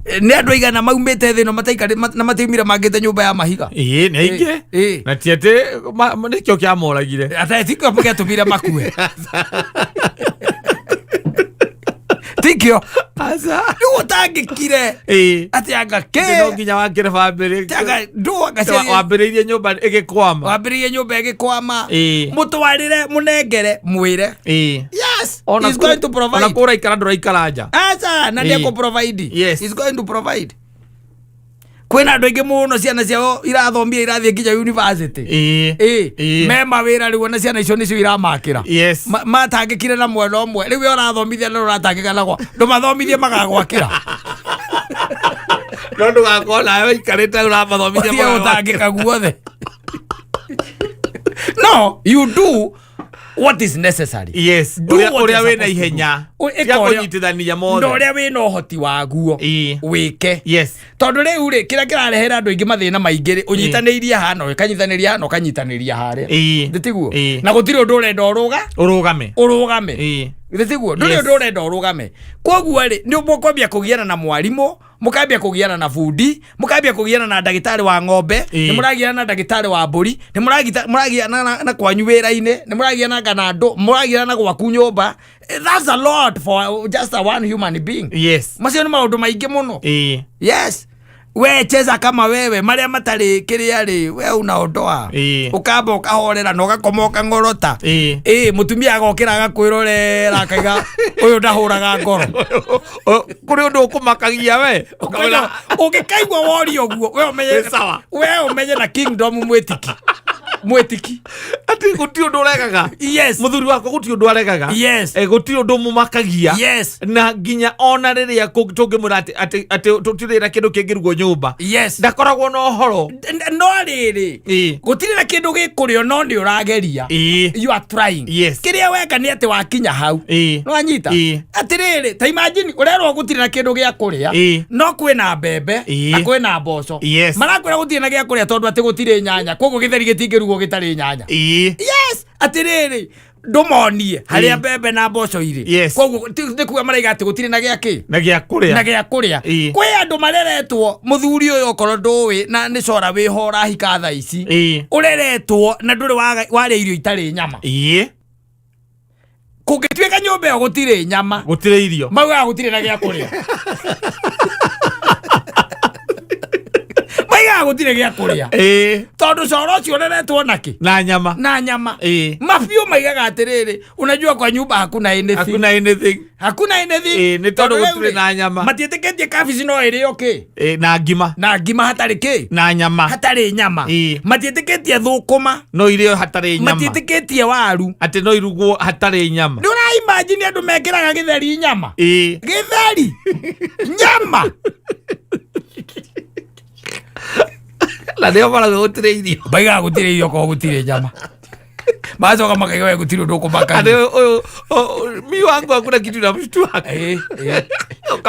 nĩ andũ aigana maumĩte thĩ no mataikare na matiumire mangĩte nyũmba ya mahiga. Nĩ aingĩ na ti atĩ nĩkĩo kĩamoragire atĩ tikĩo gĩatũmire makue tikĩo rĩu ũtangĩkire atĩ anga no nginya wakĩre bamĩrĩ wambĩrĩirie nyũmba ĩgĩkwama mũtwarĩre mũnengere mwĩre yes he's going to provide. Ona kũraikara ndũraikara nja na nĩekũ provide. Yes, he's going to provide. Kwĩna andũ aingĩ mũno ciana ciao irathomia irathiĩ nginya university me mawĩra rĩu ona ciana icio nĩcio iramakĩra matangĩkire na mwena ũmwe rĩu we ũrathomithia na ũratangĩka nagwa ndũmathomithie magagwakĩra no ndũgakorwo nawe ũikarĩte ũramathomithia ũtangĩka guothe. No, you do what is necessary. Yes. Ũrĩa wĩna ihenya cia kũnyitithania mothe na ũrĩa wĩna ũhoti waguo wĩke. Yes. Tondũ rĩu rĩ kĩrĩa kĩrarehera andũ aingĩ mathĩna maingĩ rĩ ũnyitanĩirie hana ũkanyitanĩria hana ũkanyitanĩria harĩa ndĩtiguo na gũtirĩ ũndũ ũrenda ũrũgame ndĩtiguo ndũrĩ ũndũ ũrenda ũrũgame. Koguo rĩ nĩ mũkwambia kũgiana na mwarimũ mũkambia kũgiana na bundi mũkambia kũgiana na ndagĩtarĩ wa ng'ombe nĩ mũragiana na ndagĩtarĩ wa mbũri nĩ mũragiana na kwanyu wĩra-inĩ nĩ mũragiana na andũ mũragiana na gwaku nyũmba. That's a lot for just a one human being. Yes. Macio nĩ maũndũ maingĩ mũno. Yes. We cheza kama wewe maria matari kiria ri we unaondoa ukamba ukahorera na ugakoma ukangorota mutumia agokira agakwirorera akaiga uyu ndahuraga ngoro kuri undu ukumakagia we ugikaigwa wori oguo we umenye na kingdom mwetiki ati guti undu uregaga. Yes. Muthuri wako guti undu aregaga. Yes. Guti undu mumakagia. Yes. Na nginya ona riria tungimura ati tutirira kindu kingirugwo nyumba. Yes. Ndakoragwo no horo no riri gutiri na kindu gikurio no ni urageria. You are trying. Yes. Kiria weka ni ati wakinya hau no anyita ati riri ta imagine urerwo gutiri na kindu gia kuria no kwina mbembe na kwina mboco marakwira gutiri na gia kuria tondu ati gutiri nyanya koguo githeri gitingirugo gitari nyanya. Yes. Ati riri ndumonie haria mbembe na mboco iri koguo ndikuga maraiga ati gutiri na gia ki na gia kuria kwi andu mareretwo muthuri uyu okoro nduwi na ni cora wi hora hika thaa ici ureretwo na nduri waria irio itari nyama kungituika nyumba yo gutiri nyama gutiri irio mauga gutiri na gia kuria maiga gutiri gia kuria tondu cora ucio ureretwo naki na nyama mabiu maigaga atiriri unajua kwa nyumba hakuna anything ni tondu gutiri na nyama matietikitie kabici no irio ki na ngima hatari ki na nyama hatari nyama matietikitie thukuma no irio hatari nyama matietikitie waru ati no irugwo hatari nyama ndurai imagine andu mekiraga githeri nyama githeri nyama la ndio mara gutire irio baiga gutire irio ko gutire nyama bazo kama kaiwe gutire ndoko baka ade mi wangu akuna kitu na mshtu wako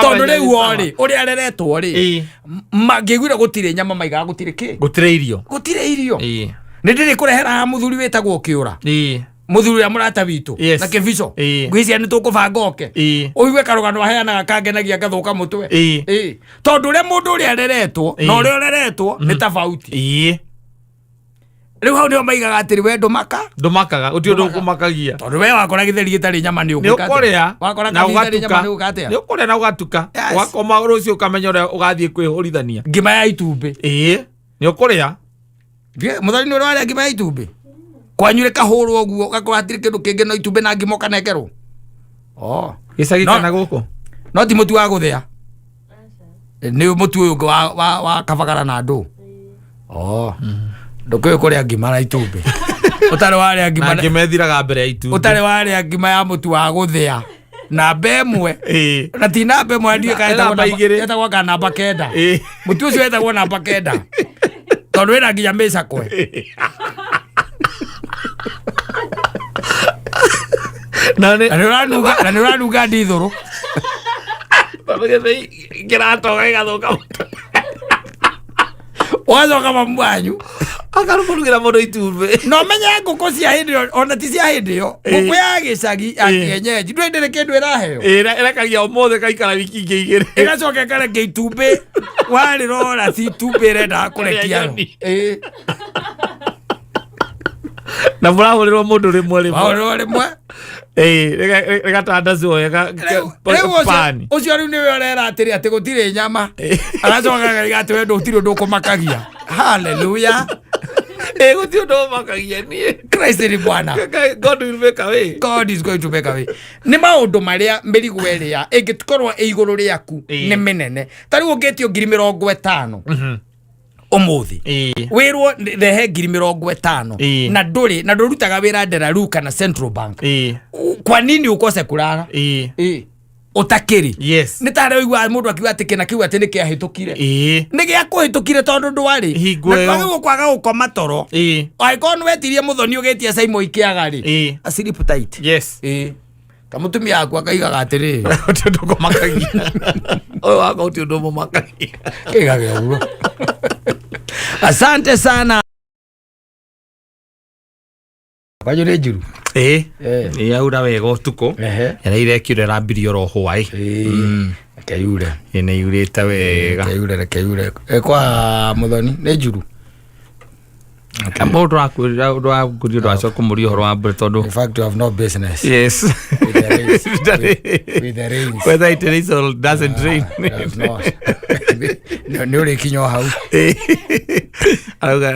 tondu riu ori uri areretwo ri magigwira gutire nyama maiga gutire ki gutire irio ni ndiri kurehera muthuri wetagwo kiura muthuri ya murata witu na kibico ngwiciria ni tukubanga oke uiwe karugano aheanaga kangenagia gathuka mutwe tondu ria mundu uri areretwo na uri ureretwo ni tofauti riu hau ndio maigaga atiri we ndumakaga uti undu kumakagia tondu we wakora githeri gitari nyama ni ukuria wakora githeri nyama ni ukatia ni ukuria na ugatuka wakoma rucio ukamenya uria ugathie kwihurithania ngima ya itumbi ni ukuria muthari ni uri ngima ya itumbi kwanyure kahuru oguo gakora atiri kindu kingi no itumbi na ngima kanekerwo gicagi kana guku no ti mutu wa guthia ni mutu uyu wa kabagara na ndu ndukuyu kuria ngima na itumbi utare waria ngima na ngimethiraga mbere ya itumbi utare waria ngima ya mutu wa guthia na bemwe na ti na bemwe ndio kaeta kwa namba kenda mutu ucio etagwo namba kenda tondu wina nginya mbeca kwe na ni uranuga ndithuru kiratoga igathuka wazoka mamwanyu akarurugira mundu itumbi no menye nguku cia hindi ona ti cia hindi yo nguku ya gicagi ya kienyeji ndwendere kindu iraheo irekagia umuthe kaikara wiki ingi igiri igacoka kareke itumbi warirora ti itumbi irenda kurekia na murahurirwo mundu rimwe regatandacwo wega pani ucio riu niwe urera atiri ati gutire nyama agacoka gaiga ati we ndutiri undu kumakagia haleluya gutiri undu umakagia nie Christ ni bwana God will make a way God is going to make a way ni maundu maria mirigu eria ingitukorwo iguru riaku ni minene tari ungitio 50,000 umuthi wirwo rehe 50,000 na ndurutaga wira nderaru kana Central Bank kwa nini ukose kurara utakiri ni tare igwa mundu akiwa ati kina kiwa ati ni kiahitukire ni gia kuhitukire tondu ndwari na kwaga gukoma toro aikon wetirie muthoni ugetie Saimo ikiagari a sleep tight kamutumia akwa kaigaga atiri ndukumakagia oyo wako uti ndu mumakagia kigaga uguo. Asante sana. Kwaje ni njuru yaura wega utuku yana irekire rambirio ro hwai kayure ene yurite wega kayure kwa muthoni ni njuru Kamodo akwira ndo akurio ndo acho kumurio horo wa mbere tondu in fact you have no business with the rains whether it rains or doesn't rain ni uri kinyo hau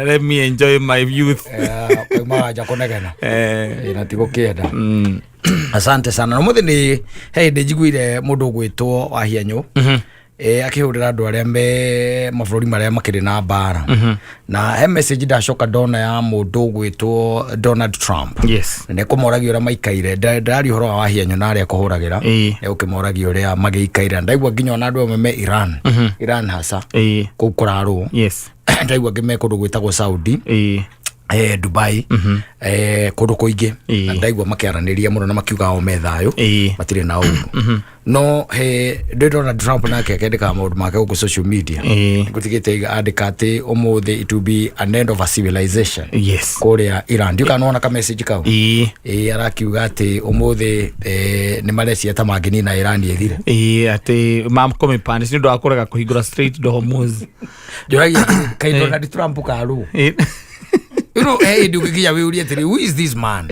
let me enjoy my youth kwa jakonegana ina tigo kienda asante sana no muthini hey ndijiguire mundu gwitwo wa hianyo akihurira andu aria me mabũrũri maria makiri na mbara na he message ndacoka ndona ya mundu gwitwo Donald Trump ne kumoragio ria maikaire ndari horo wa hianyo na aria kuhuragira ne ukimoragio ria magiikaire ndaigwa nginya ona andu me Iran hasa kukuraro ndaigwa ngime kundu gwitagwo Saudi Dubai kundu kuingi na ndaigwa makiaraniria muno na makiuga o methayo matire na uru no Donald Trump na akendeka maundu make ku social media ngutigite andika ati umuthi it will be an end of a civilization kuria Iran ndio kanona ka message kau arakiuga ati umuthi ni Malaysia ta magini na Iran ethire ati mam come panis ndio akoraga kuhingura straight do Hormuz joragia kai Donald Trump karu you know ndio kigia we uri atiri who is this man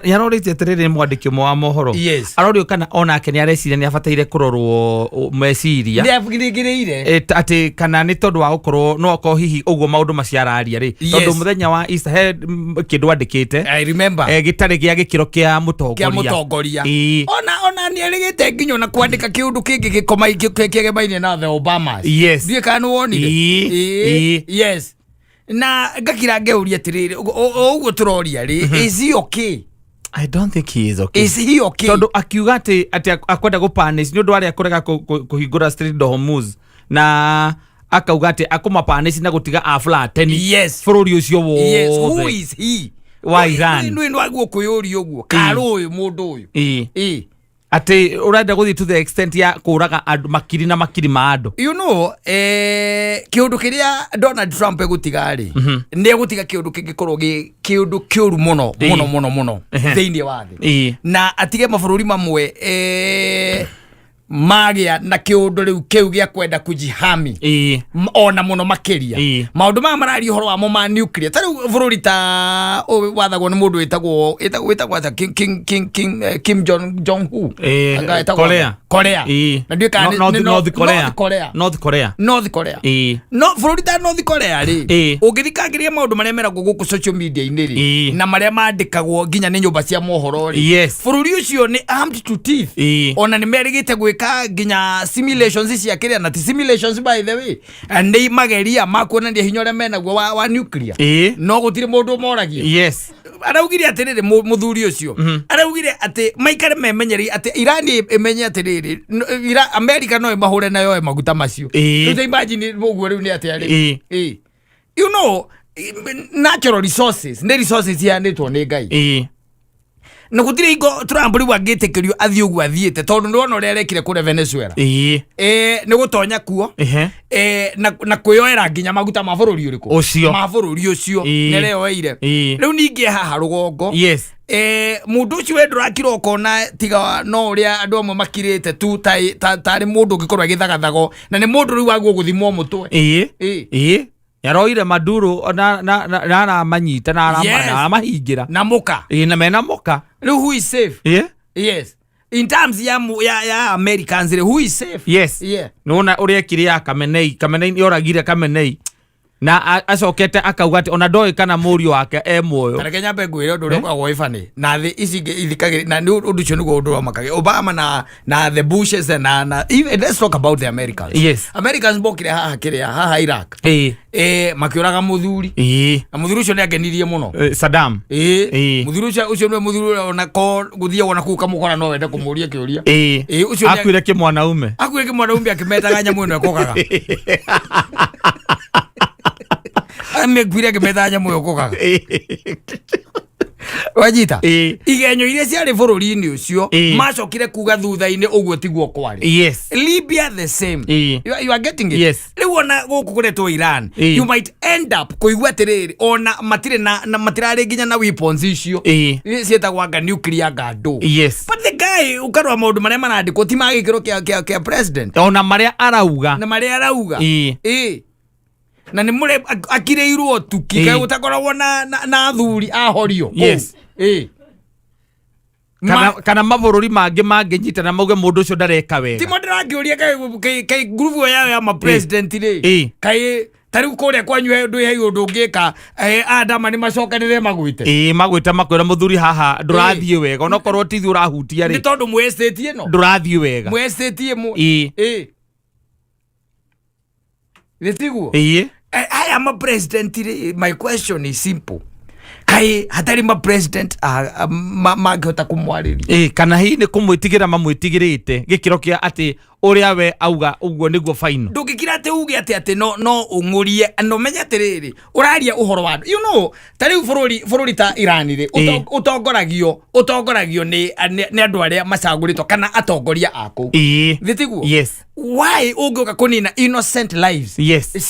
yarorite atiriri mwandiki mwa mohoro arorio kana ona akeni areciria ni abataire kurorwo meciria ni afigirigireire ati kana ni tondu wa gukorwo no ko hihi uguo maundu maciararia ri tondu muthenya wa Easter he kindu andikite I remember gitari gia gikiro kia mutongoria ona ni erigite nginyo na kwandika kiundu kingi gikoma kigemaine na the Obamas ndie kana woni na ngakira ngeuria atiriri uguo turoria ri is he okay I don't think he is okay. Is he okay? Tondu akiuga ati akwenda gupanish ni undu ari akorega kuhingura Strait of Hormuz na akauga ati akumapanish na gutiga aflateni. Yes. Bururi ucio wothe. Yes. Who is he? Wa Iran. Ndu ndwaguo kuyuria uguo. Karo uyu mundu uyu. Ati urenda guthi to the extent ya kuraga makiri na makiri ma andu. You know, kiundu kiria Donald Trump egutiga ri ni egutiga kiundu kingikorwo kiundu kiuru muno thiini wa thi na atige mabururi mamwe magia na kiundu riu kiu gia kwenda kujihami ona muno makiria maundu ma marari horo wa ma nuclear tari bururi ta wathagwo ni mundu witagwo Kim Jong Hu Korea na ndio ka North Korea no bururi ta North Korea ri ugithikagiria maundu maria meragwo guku social media iniri na maria mandikagwo ginya ni nyumba cia mohoro ri bururi ucio ni armed to teeth ona ni merigite ginya simulations cia kiria na simulations by the way and they mageria makuonania hinya ria menagwo wa nuclear no gutire mundu moragia araugire atiriri muthuri ucio araugire ati maikare memenyeri ati Iran emenye atiriri America no mahure nayo maguta macio you imagine muguo riu ni ati you know natural resources ne resources ya nditwo ni Ngai na gutire igo Trump riu agitekerio athii ugu athiete tondu ndona uria arekire kure Venezuela ni gutonya kuo na kuyoera nginya maguta ma bururi uriku ma bururi ucio nereoeire riu ningi haha rugongo mundu ucio wendura kiroko na tiga no uria andu amwe makirite tu tari mundu ngikorwa githagathago na ni mundu riu waguo guthimwo mutwe yaroire Maduro na manyita na mahingira na muka na mena muka who is safe yes in terms ya Americans who is safe nona uria kiria Kamenei yoragire Kamenei na acokete akauga ati ona ndoe kana murio wake muoyo kana Kenya begwire undu ria kwa ifani na thi ici ithikagire na ni undu cio niguo undu wa makage Obama na the Bushes na even let's talk about the Americans Americans bokire haha Iraq makiuraga muthuri na muthuri ucio ni agenirie muno Saddam muthuri ucio ni muthuri ona ko guthia wona ku kamukora no wende kumuria kiuria ucio akwire ki mwanaume akimetaga nyamu ino ekokaga amegwire kimethanya muyo kokaga wajita igenyo iria ciari bururi-ini ucio macokire kuga thutha-ini uguo tiguo kwari Libya the same you are getting it riu ona guku kuretwo Iran you might end up kuigua atiriri ona matirari nginya na weapons icio cietagwo anga nuclear gado but the guy ukarwa maundu maria marandikwo ti magikiro kia president ona maria arauga na ni mure akireirwo tuki kai utakoragwo na thuri ahorio kana mabururi mangi nyitana mauge mundu ucio ndareka wega ti mundu rangiuria kai groove ya ma president ri kai tari kuria kwanyu ndu he undu ngika adama ni macokanire magwite makwira muthuri haha ndurathie wega ona korwo tithi urahutia ri ni tondu mwestetie no ndurathie wega mwestetie mu Letiguo. I am a president. My question is simple. Kai hatari ma president magota kumwariri. Kana hii ni kumwitigira mamwitigirite gikiro kia ati uria we auga uguo niguo fine. Ndugikira ati uge ati no ungurie no menya atiriri uraria uhoro wa you know tari bururi ta Iran ri utongoragio ni andu aria macagurito kana atongoria ako. Thitiguo. Why ugoka kunina innocent lives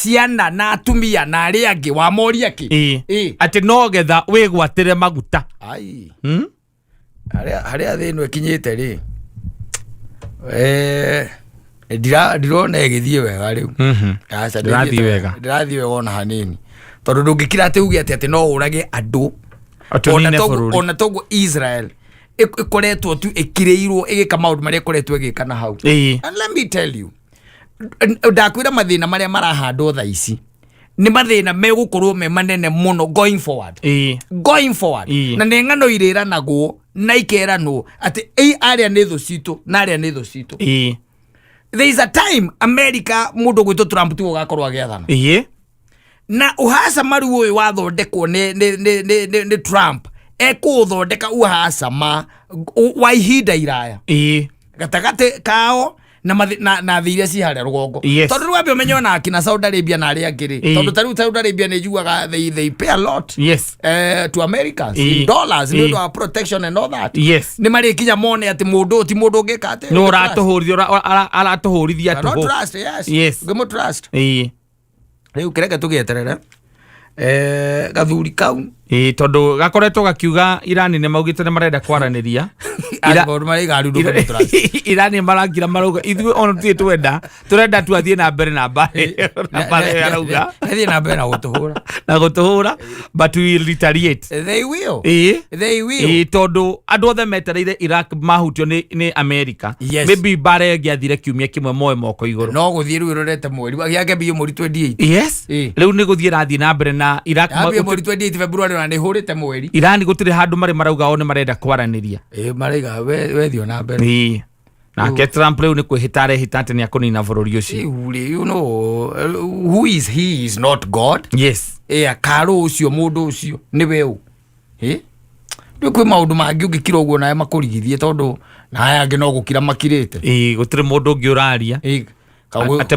ciana na atumia na aria angi wa moria ki ati no getha wigwatire maguta ai haria thinu ekinyite ri ndirona egithie wega riu acha ndirathie wega ona hanini tondu ndungikira ati uge ati no urage andu ona togo Israel ikoretwo tu ikireirwo igika maundu maria ikoretwo igika na hau and let me tell you ndakwira mathina maria marahandwo tha ici ni mathina megukorwo me manene muno going forward na nengano irira naguo na ikerano ati aria ni thu citu na aria ni thu citu there is a time America mundu gwito Trump tu gakorwo agiathana na uhasa maru uyu wathondekwo ni Trump ekuthondeka uhasama wa ihinda iraya gatagate kao na thiria ci haria rugongo tondu rwambe umenye ona akina Saudi Arabia na aria angiri tondu tariu Saudi Arabia ni jugaga they pay a lot to Americans in dollars ni do protection and all that ni mari kinya mone ati mundu ti mundu ngikate no aratuhurithia no trust gemo trust riu kireke tugieterere gathuri kau tondu gakoretwo gakiuga Irani ne maugite ne marenda kwaraniria Irani marangira marauga ithuĩ ona tũthiĩ turenda tu athiĩ na mbere na mbare arauga athiĩ na mbere na gũtũhũra but we will retaliate they will tondu andũ othe metereire Iraq mahutio nĩ America maybe mbara ĩngĩathire kiumia kĩmwe moe moko igũrũ no gũthiĩ rĩu rorete mweri gĩake mbia mweri 28 rĩu nĩ gũthiĩ rathiĩ na mbere na Iraq mweri 28 February na nĩ hũrĩte mweri Irani gũtirĩ handũ marauga o nĩ marenda kwaranĩria maraiga wethio na mbere nake Trump rĩu nĩ kwĩhĩta arehĩta atĩ nĩ akũnina bũrũri ũcio you know who is he is not God akaro ũcio mũndũ ũcio nĩwe ũ rĩu kwĩ maũndũ mangĩ ũngĩkira ũguo nawe makũrigithie tondũ na aya angĩ no gũkira makirĩte gũtirĩ mũndũ ũngĩ ũraria atĩ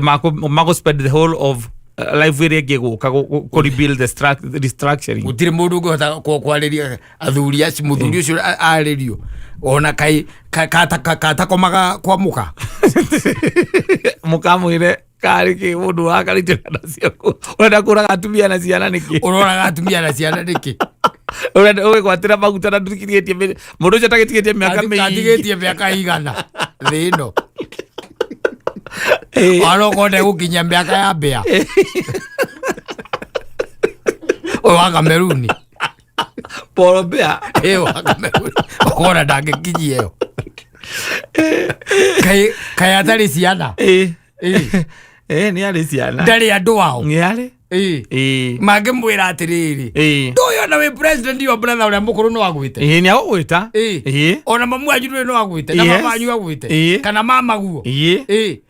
magũ spend the whole of life ĩrĩa ĩngĩgũka kũ-rebuild the restructuring gũtirĩ mũndũ ũngĩhota kwarĩria athuri aci mũthuri ũcio arĩrio ona kata komaga kwa muka mukamwire kari ki mundu wakarite na ciaku urenda kuraga atumia na ciana niki uroraga atumia na ciana niki urenda gwatira maguta na ndikirietie mundu ucio tagitigetie miaka mingi tagitigetie miaka igana thino arokonde gukinya miaka ya mbea wa Kameruni Polo bea wa Kameruni okona ndagikinyia yo kai atari ciana ni ari ciana ndari andu wao ni ari mangĩmwĩra atĩrĩrĩ ndũyũ ona wĩ president wa brother ũrĩa mũkũrũ no agwĩte nĩ agũgwĩta ona mamu anyu ndũrĩ no agwĩte na mama anyu agwĩte kana mama guo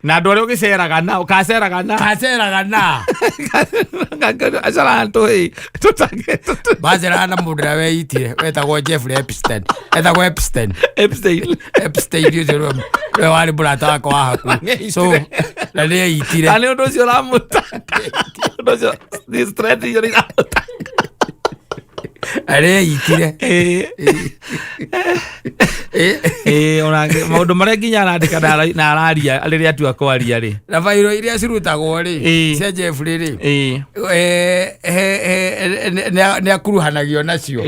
na andũ arĩa ũgĩceraga na ũkaceraga na acaraga tũtange baceraga na mũndũ ũrĩa weitire wetagwo Jeffrey Epstein Epstein ũcio we warĩ mũrata wakwa wa hakuhĩ so na nĩ eitire na nĩ ũndũ ũcio ũramũta this strategy is out areitire ona maundu maria nginya arandika na araria rĩrĩa atua kwaria rĩ na bairo iria cirutagwo rĩ cia Jeffrey rĩ nĩ akuruhanagio nacio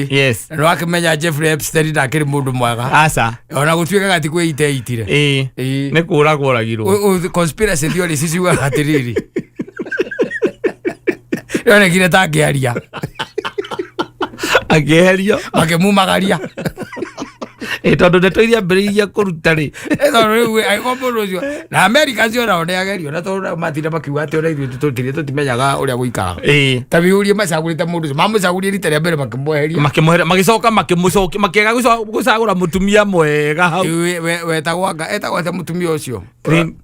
yes no akimenya Jeffrey Epstein ndakĩrĩ mũndũ mwega aca ona gũtuĩkaga ati kwĩiteitire nĩ kũragwo oragirwo conspiracy theory ciciugaga atĩrĩrĩ yonekire ta angĩaria angĩeherio makĩmumagaria tondũ ndeto iria mbĩrĩirie kũruta rĩ tondũ rĩu agĩkorwo mũndũ ũcio na America cio nao nĩ agerio na tondũ matinda makiuga atĩ ona ithuĩ tũtimenyaga ũrĩa gũikaraga ta biũrie macagũrĩte mũndũ ũcio mamũcagũrie rita rĩa mbere makĩmweheria magĩcoka makĩaga gũcagũra mũtumia mwega hau etagwo atĩ mũtumia ũcio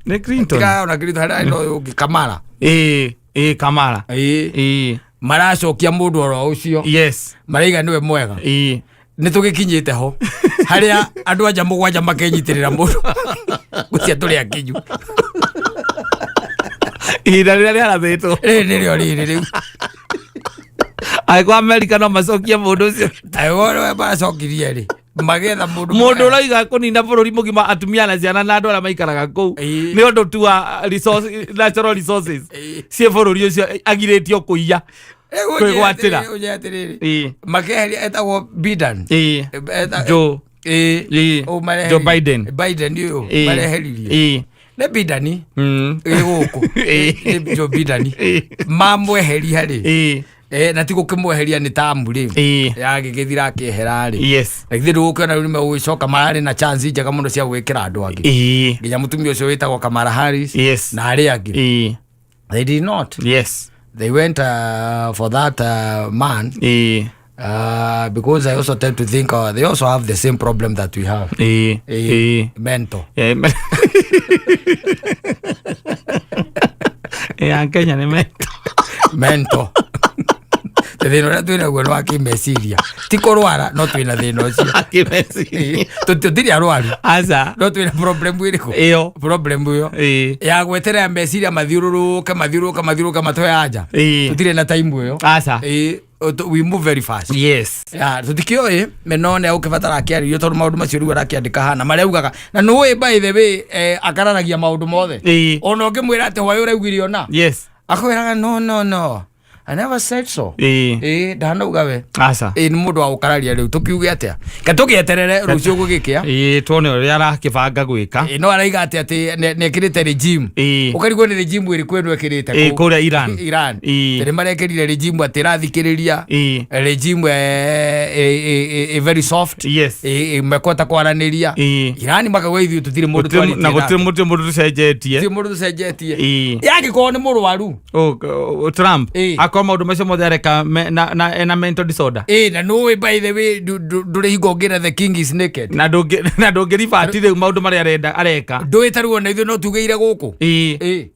nĩ Clinton ona Clinton harĩa ũngĩ Kamala Kamala maracokia mũndũ oro ũcio maraiga nĩwe mwega nĩ tũgĩkinyĩte ho harĩa andũ anja mũgwanja makenyitĩrĩra mũndũ gũcia tũrĩ akinyu ihinda rĩrĩa rĩarathĩtwo nĩrĩo rĩrĩ rĩu agĩkwo America no macokie mũndũ ũcio agĩkwo maracokirie rĩ magetha mũndũ ũroiga kũnina bũrũri mũgima atumia na ciana na andũ arĩa maikaraga kũu nĩ ũndũ tu wa natural resources ciĩ bũrũri ũcio agirĩtio kũiya kwĩgwatĩra makeheria etagwo Biden Joe Biden ũyũ mareheririe nĩ Biden gũkũ Joe Biden mamweheria rĩ na ti gũkĩmweheria nĩ tamu rĩ yagĩgĩthira akĩehera rĩ na githĩ ndũgũkĩona rĩu nĩmegũgĩcoka mararĩ na chance njega mũno cia gwĩkĩra andũ angĩ nginya mũtumia ũcio wĩtagwo Kamala Harris na arĩa angĩ they did not they went for that man because I also tend to think they also have the same problem that we have mental Kenya ni mental thina uria twina guo wa kimeciria ti kurwara no twina thina ucio kimeciria tutiri arwaru aza no twina problem iriku iyo ya gweterera meciria mathiururuke matoya anja tutiri na time iyo aza we move very fast. Yes. Ya tutikioe menone au kibatara kiario tondu maundu macio riu arakiandika hana mareugaga na no by the way akararagia maundu mothe ona ngimwira ati hwayo uraugire ona. Yes. Akwiraga no I never said so. Ndanauga we. Asa. Ni mundu wa ukararia riu tukiuge atia. Katugieterere rucio gugikia. Tuone uria arakibanga gwika. No araiga ati nekirite regime. Ukarigwo ni regime iri kwenu ekirite ko. Kuria Iran. Tere marekirire regime ati rathikiriria. Regime very soft. Yes. Mekota kwaraniria. Iran makagwa ithu tutire mundu twari. Na gutire mundu tucenjetie. Ti mundu tucenjetie. Yaki ko ni murwaru. Trump. Kwa maundu macio mothe areka na mental disorder. Na no by the way ndure higongera the king is naked. Na ndungiribati riu maundu maria areka. Ndwitaruo na ithu no tugeire guku.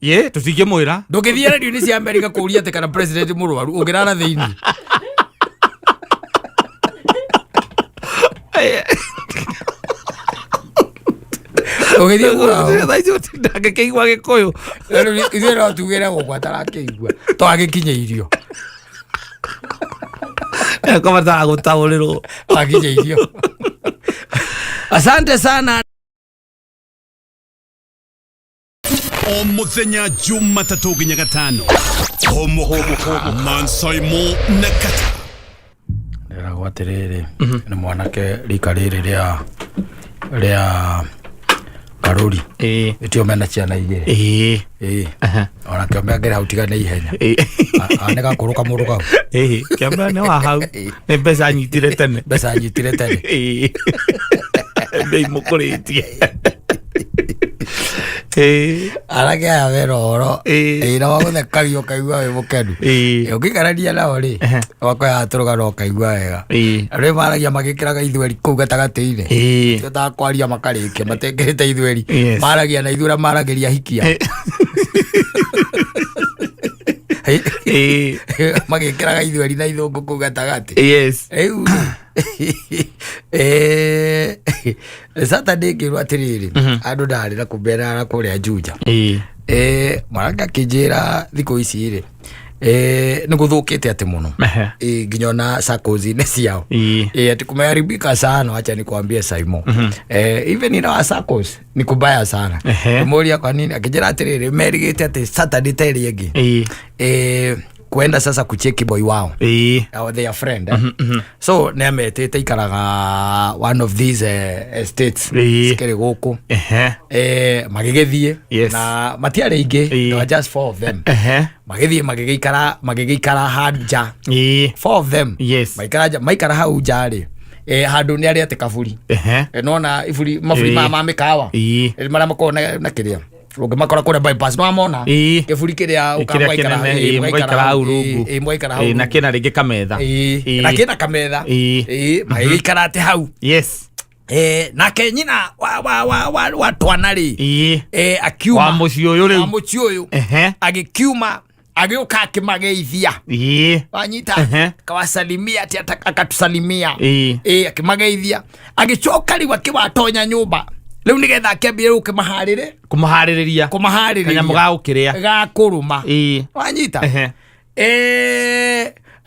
Ye tusinge mwira. Ndungithia radio ni cia America kuria ati kana president murwaru ungirara thiini. Ogethia kwa thaicio ndangĩkĩigua Gĩkũyũ ithuĩ no tugĩre gũkũ atarakĩigua to agĩkinyĩirio komatara gũtaũrĩrwo akinyĩirio. Asante sana. O muthenya Jumatatu nginya Gatano HUMUKA Mansaimo na Katta ndĩragwo atĩrĩrĩ nĩ mwanake rika rĩrĩ rĩa Karuri itio mena ciana igĩrĩ ona kĩombe ngĩra hau tiga nĩ ihenya anega kũrũka mũndũ kau kĩombe nĩ wa hau nĩ mbeca nyitire tene ndĩimũkũrĩtie arake aya wera ũhoro na wagũthekagio ũkaigua wĩ mũkenu ũngĩikarania nao rĩ wakoya tũrũgano ũkaigua wega rĩu maragia magĩkĩraga ithweri kũu gatagatĩ-inĩ tiotaga kwaria makarĩkia matekĩrĩte ithweri maragia na ithuĩ maragĩria hikia magĩkĩraga ithweri na ithũngũ kũu gatagatĩ. Rĩu Saturday ngĩrwo atĩrĩrĩ andũ ndarĩ na kũmbera na kũrĩa Juja mwanake akĩnjĩra thikũ ici rĩ nĩ gũthũkĩte atĩ mũno nginya ona SACCOs-inĩ ciao ati kumeharibika sana. Acha nikwambie Saimo, even in our SACCOs ni kubaya sana. Mũria kwa nini akĩnjĩra atĩrĩrĩ merigĩte atĩ Saturday teri ĩngĩ kwenda sasa kucheki boy wao their friend so nemetete ikaraga one of these estates kere gũkũ magĩgĩthiĩ na matiarĩ aingĩ, there were just 4 of them magĩthiĩ magĩgĩikara hanja 4 of them maikara hau nja rĩ handũ nĩ arĩ atĩ kaburi nona maburi ma mĩkawa marĩa makoragwo na kĩrĩa ũngĩmakora kũrĩa bypass no amona kĩburi kĩrĩa ũkamwaikara hau rungu na kĩna rĩngĩ kametha na kĩna kametha magĩikara atĩ hau nake nyina wa twana rĩ akiuma wa mũciĩ ũyũ agĩkiuma agĩũka akĩmageithia wanyita kawasalimia ati akatusalimia akĩmageithia agĩcoka rĩu akĩwatonya nyũmba rĩu nĩgetha akĩambire kũmaharĩrĩria kanyamũ ga gũkĩrĩa ga kũrũma wanyita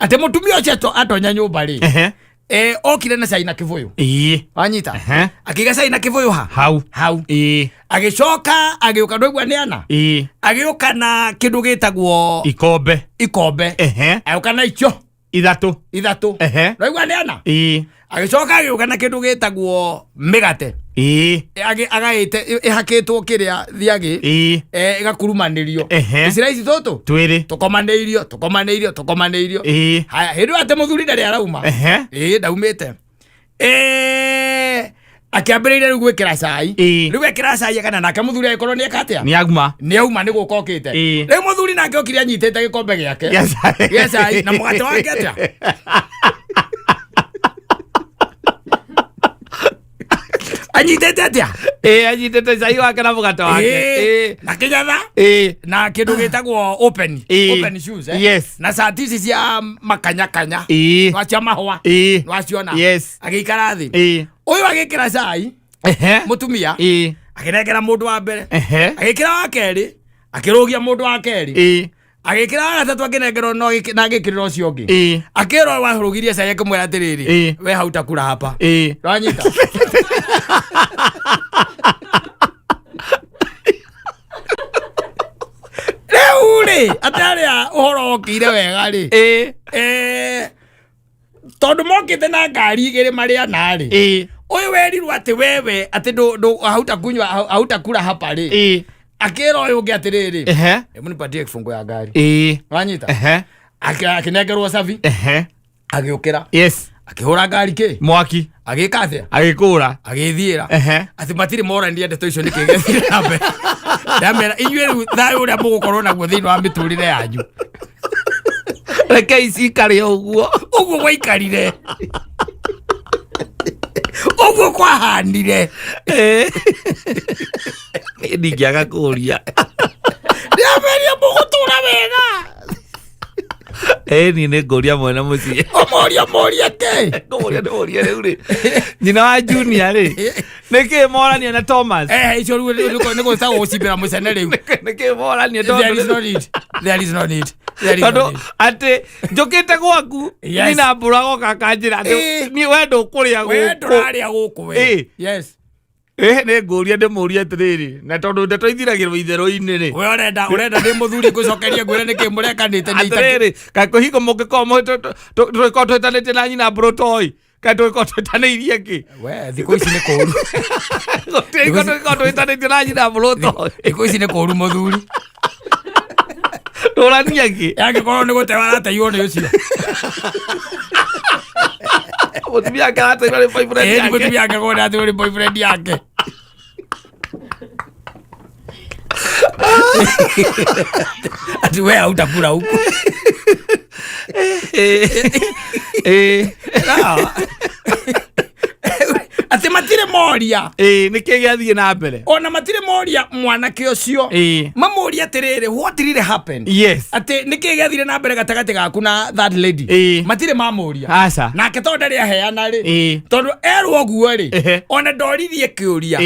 atĩ mũtumia ũcio atonya nyũmba rĩ okire na cai na kĩbũyũ wanyita akĩiga cai na kĩbũyũ hau agĩcoka agĩũka ndwaigua nĩ ana agĩũka na kĩndũ gĩtagwo ikombe agĩũka na icio ithatũ ndwaigua nĩ ana agĩcoka agĩũka na kĩndũ gĩtagwo mĩgate agaĩte ĩhakĩtwo kĩrĩa thiagĩ ĩgakurumanĩrio icira ici tũtũ twĩrĩ tũkomanĩirio haya hĩndĩ atĩ mũthuri ndarĩ arauma ndaumĩte akĩambĩrĩire rĩu gwĩkĩra cai rĩu ekĩra cai kana nake mũthuri agĩkorwo nĩ eka atĩa nĩ auma nĩ gũka okĩte rĩu mũthuri nake okire anyitĩte gĩkombe gĩake gĩa cai na mũgate wake atĩa anyitete atia anyitete cai wake na mũgate wake nake kinyatha na kindu gitagwo open shoes na satisi cia makanya wacia mahwa waciona agikara thi uyu agikira cai mutumia akinengera mundu wa mbere agikira wa keri akirugia mundu wa keri agikira wa gatatu akinengera no na agikirira ucio ungi akirwa wahurugirie cai akamwira atiriri we hauta kura hapa ranyita Ule ataria uhoro okire wega ri tondu mokite na ngari igiri maria nari uyu werirwo ati wewe ati ndo hauta kunywa hauta kura hapa ri akira uyu ungi atiriri munipatie kifungo ya ngari wanyita akinengerwo savi agiukira akihura ngari ki mwaki agikathia agikura agithiira ati matiri mora ndia ndeto icio nikigethira mbe ndamera inywe thayo uria mugukorwo naguo thiini wa miturire yanyu reke ici kari uguo gwaikarire uguo kwahandire ndingiaga kuria ndiameria mugutura wega ni nguria mwena mucie moria ke ngoria riu ri nyina wa junior ri niki morania na Thomas icio riu niko sawa ucibira mucene riu niki morania there is no need tondu ati njukite gwaku ni na mburago kakanjira ati ni wendo kuria guku we yes ni nguria ndimuria atiriri na tondu ndeto ithiragirwo itherũ-inĩ ri we urenda ndi muthuri ngucokeria ngwire niki murekanite ni atiriri kakuhingo mungiko twiko twitanite na nyina brotoi twiko twitaniirie ki we thikũ ici ni kũru twiko twitanite na nyina brotoi thikũ ici ni kũru muthuri turania ki angikorwo ni gutewa arateirwo ni ucio mutumia akateirwo ni boyfriend yake mutumia akakorwo ni ateirwo ni boyfriend yake ati we hautakura huku ati matire moria niki giathie na mbere ona matire moria mwanake ucio mamoria atiriri what really happened ati niki giathire na mbere gatagati gaku na that lady matire mamoria aca nake tondu ri aheana ri tondu erwo oguo ri ona ndorithie kiuria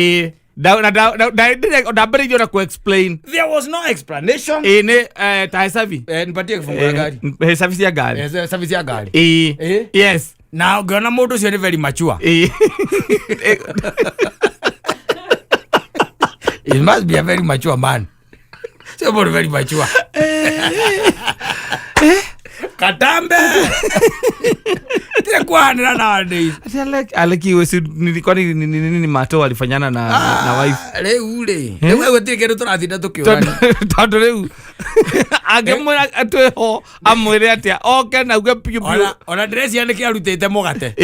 ndambĩrĩirio na ku-explain there was no explanation ni ta savi nipatie kifungo ya gari service ya gari service ya gari yes na ungiona mundu ucio ni very mature it must be a very mature man so very mature Katambe tire kuhanira nowadays aleki wesu kwani nini mato alifanyana na wife leu wewe tire kindu turathinda tukiurania tondu riu angemwira atweho amwire atia oke na uge piu ona dress yane kiarutite mugate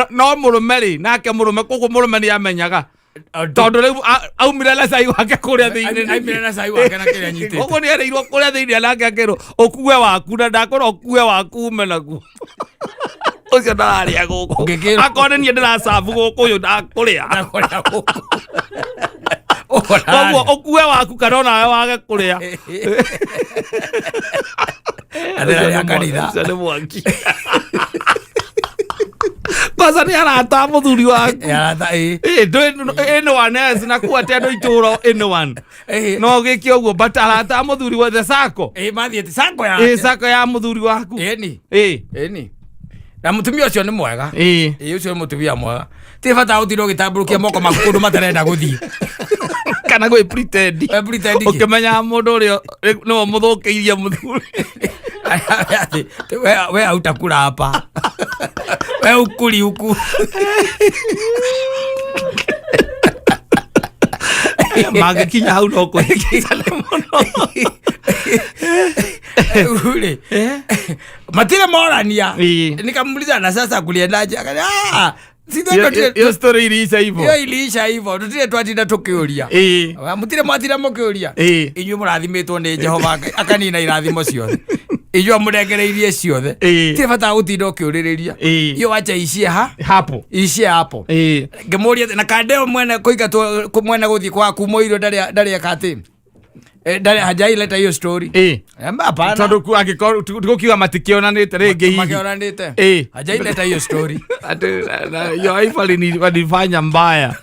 no murume ri nake murume kuko murume ni amenyaga tondu riu aumire na cai wake kuria thiini aumire na cai wake na kiria nyitite koguo ni areirwo kuria thiini nake akirwo ukue waku na ndakorwo ukue waku ume naguo ucio ndararia guku akone nie ndiracabu guku uyu ndakuria koguo ukue waku kana nawe wage kuria athera kanitha ni mwangi kwanza ni arata muthuri waku arata ino one na kuate andu ituro ino one no giki uguo but arata muthuri wa the sako mathiete sako ya muthuri waku eni na mutumia ucio ni mwega ucio ni mutumia mwega ti bata utiro gitamburukia moko maku kundu matarenda guthii kana gwe pretend ukimenya mundu urio no muthukiirie muthuri we hautakula hapa we ukuli huku magikinya hau no kuhikizana muno ule matire morania nikamuuliza na sasa kuliendaje yo story iliisha hivyo yo iliisha hivyo tutire twatinda tukiuria mutire mwatira mukiuria inyuĩ mũrathimitwo nĩ Jehova akanina irathimo ciothe Iyo muregereirie ciothe. Ti bata gutinda ukiuririria. Iyo wacha icie hapo. Icie hapo. Ngemuria na kandeo mwene kuiga mwene guthii kwa kumoiro ndari akati. Ndari hajaileta hiyo story. Hapana. Tondu angikoro tukiuga matikionanite ringi hivi. Makionanite. Hajaileta hiyo story. Yo ifali ni walifanya mbaya.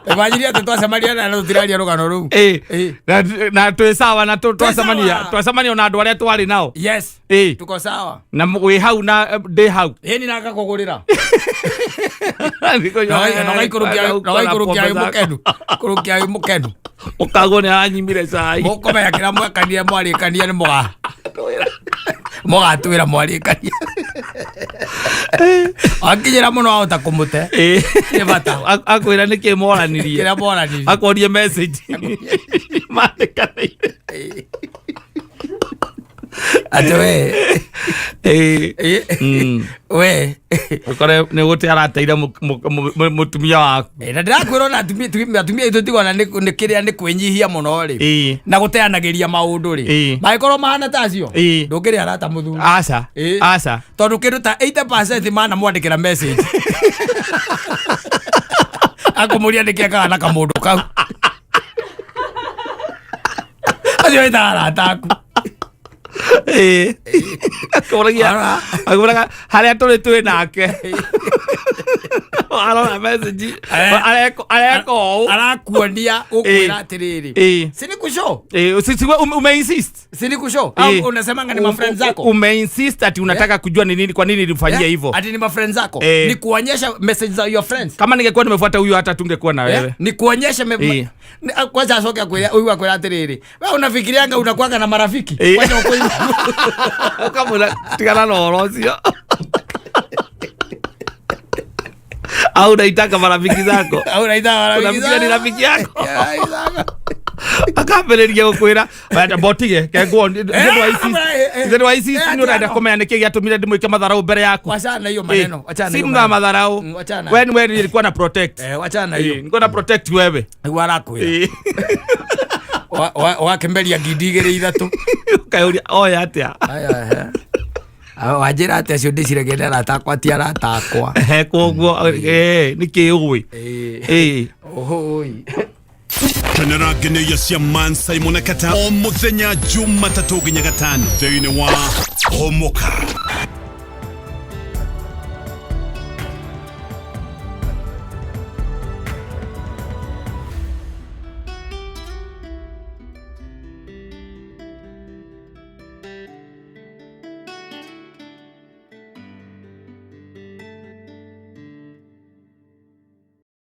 Evangelia twacemania na tutiraria rugano ru. Na twisawa na twasamania na andu aria twari nao. Yes. Tuko sawa. Na wi hau na ndi hau. Ni naka kugurira. Kurukia mukenu. Ukago ni anyimire sai. Mukome yakira mwakania mwari kania ni muga. Muga twira mwari kania. Akinyira muno ahota kumute. Ni bata. Akwira niki moranirie. Kira moranirie. Akorie message. Mandikana. Ate we ukore ni guti arateire mutumia waku na ndirakwira na atumia itu tigona ni kiria ni kwinyihia muno ri na guteanagiria maundu ri maikorwo mahana tacio ndukiri arata muthuri aca tondu kindu ta 80% mana mwandikira message akumuria ndikiakaga na kamundu kau acio ita arata aku akuraga haria turi nake arona message arakuonia ukwira atiriri sinikusho umeinsist sinikusho unasemanga ni mafriends zako umeinsist ati unataka kujua ni nini kwa nini nilifanyia hivyo ati ni mafriends zako ni kuonyesha message za your friends kama ningekuwa nimefuata huyu hata tungekuwa na wewe ni kuonyesha kwanza asoke huyu akwira atiriri wewe unafikirianga unakuanga na marafiki kama tigana na orocio au naitaka marafiki zako au naitaka marafiki zako ni rafiki yako akambeleria gukwira bata botige kengwo ndwa ici ni urenda kumenya niki giatumire ndimwike matharau mbere yaku wachana hiyo maneno wachana hiyo simna matharau wewe nilikuwa na protect wachana hiyo nilikuwa na protect wewe warakwira wakemberia ngindigire ithatu kaiuria oya atia wajira atia cio ndicirege aratakwa ti aratakwa koguo niki ugwi Kenera geneya cia Mansaimo na Katta o muthenya Jumatatu nginya Gatano thiini wa Humuka.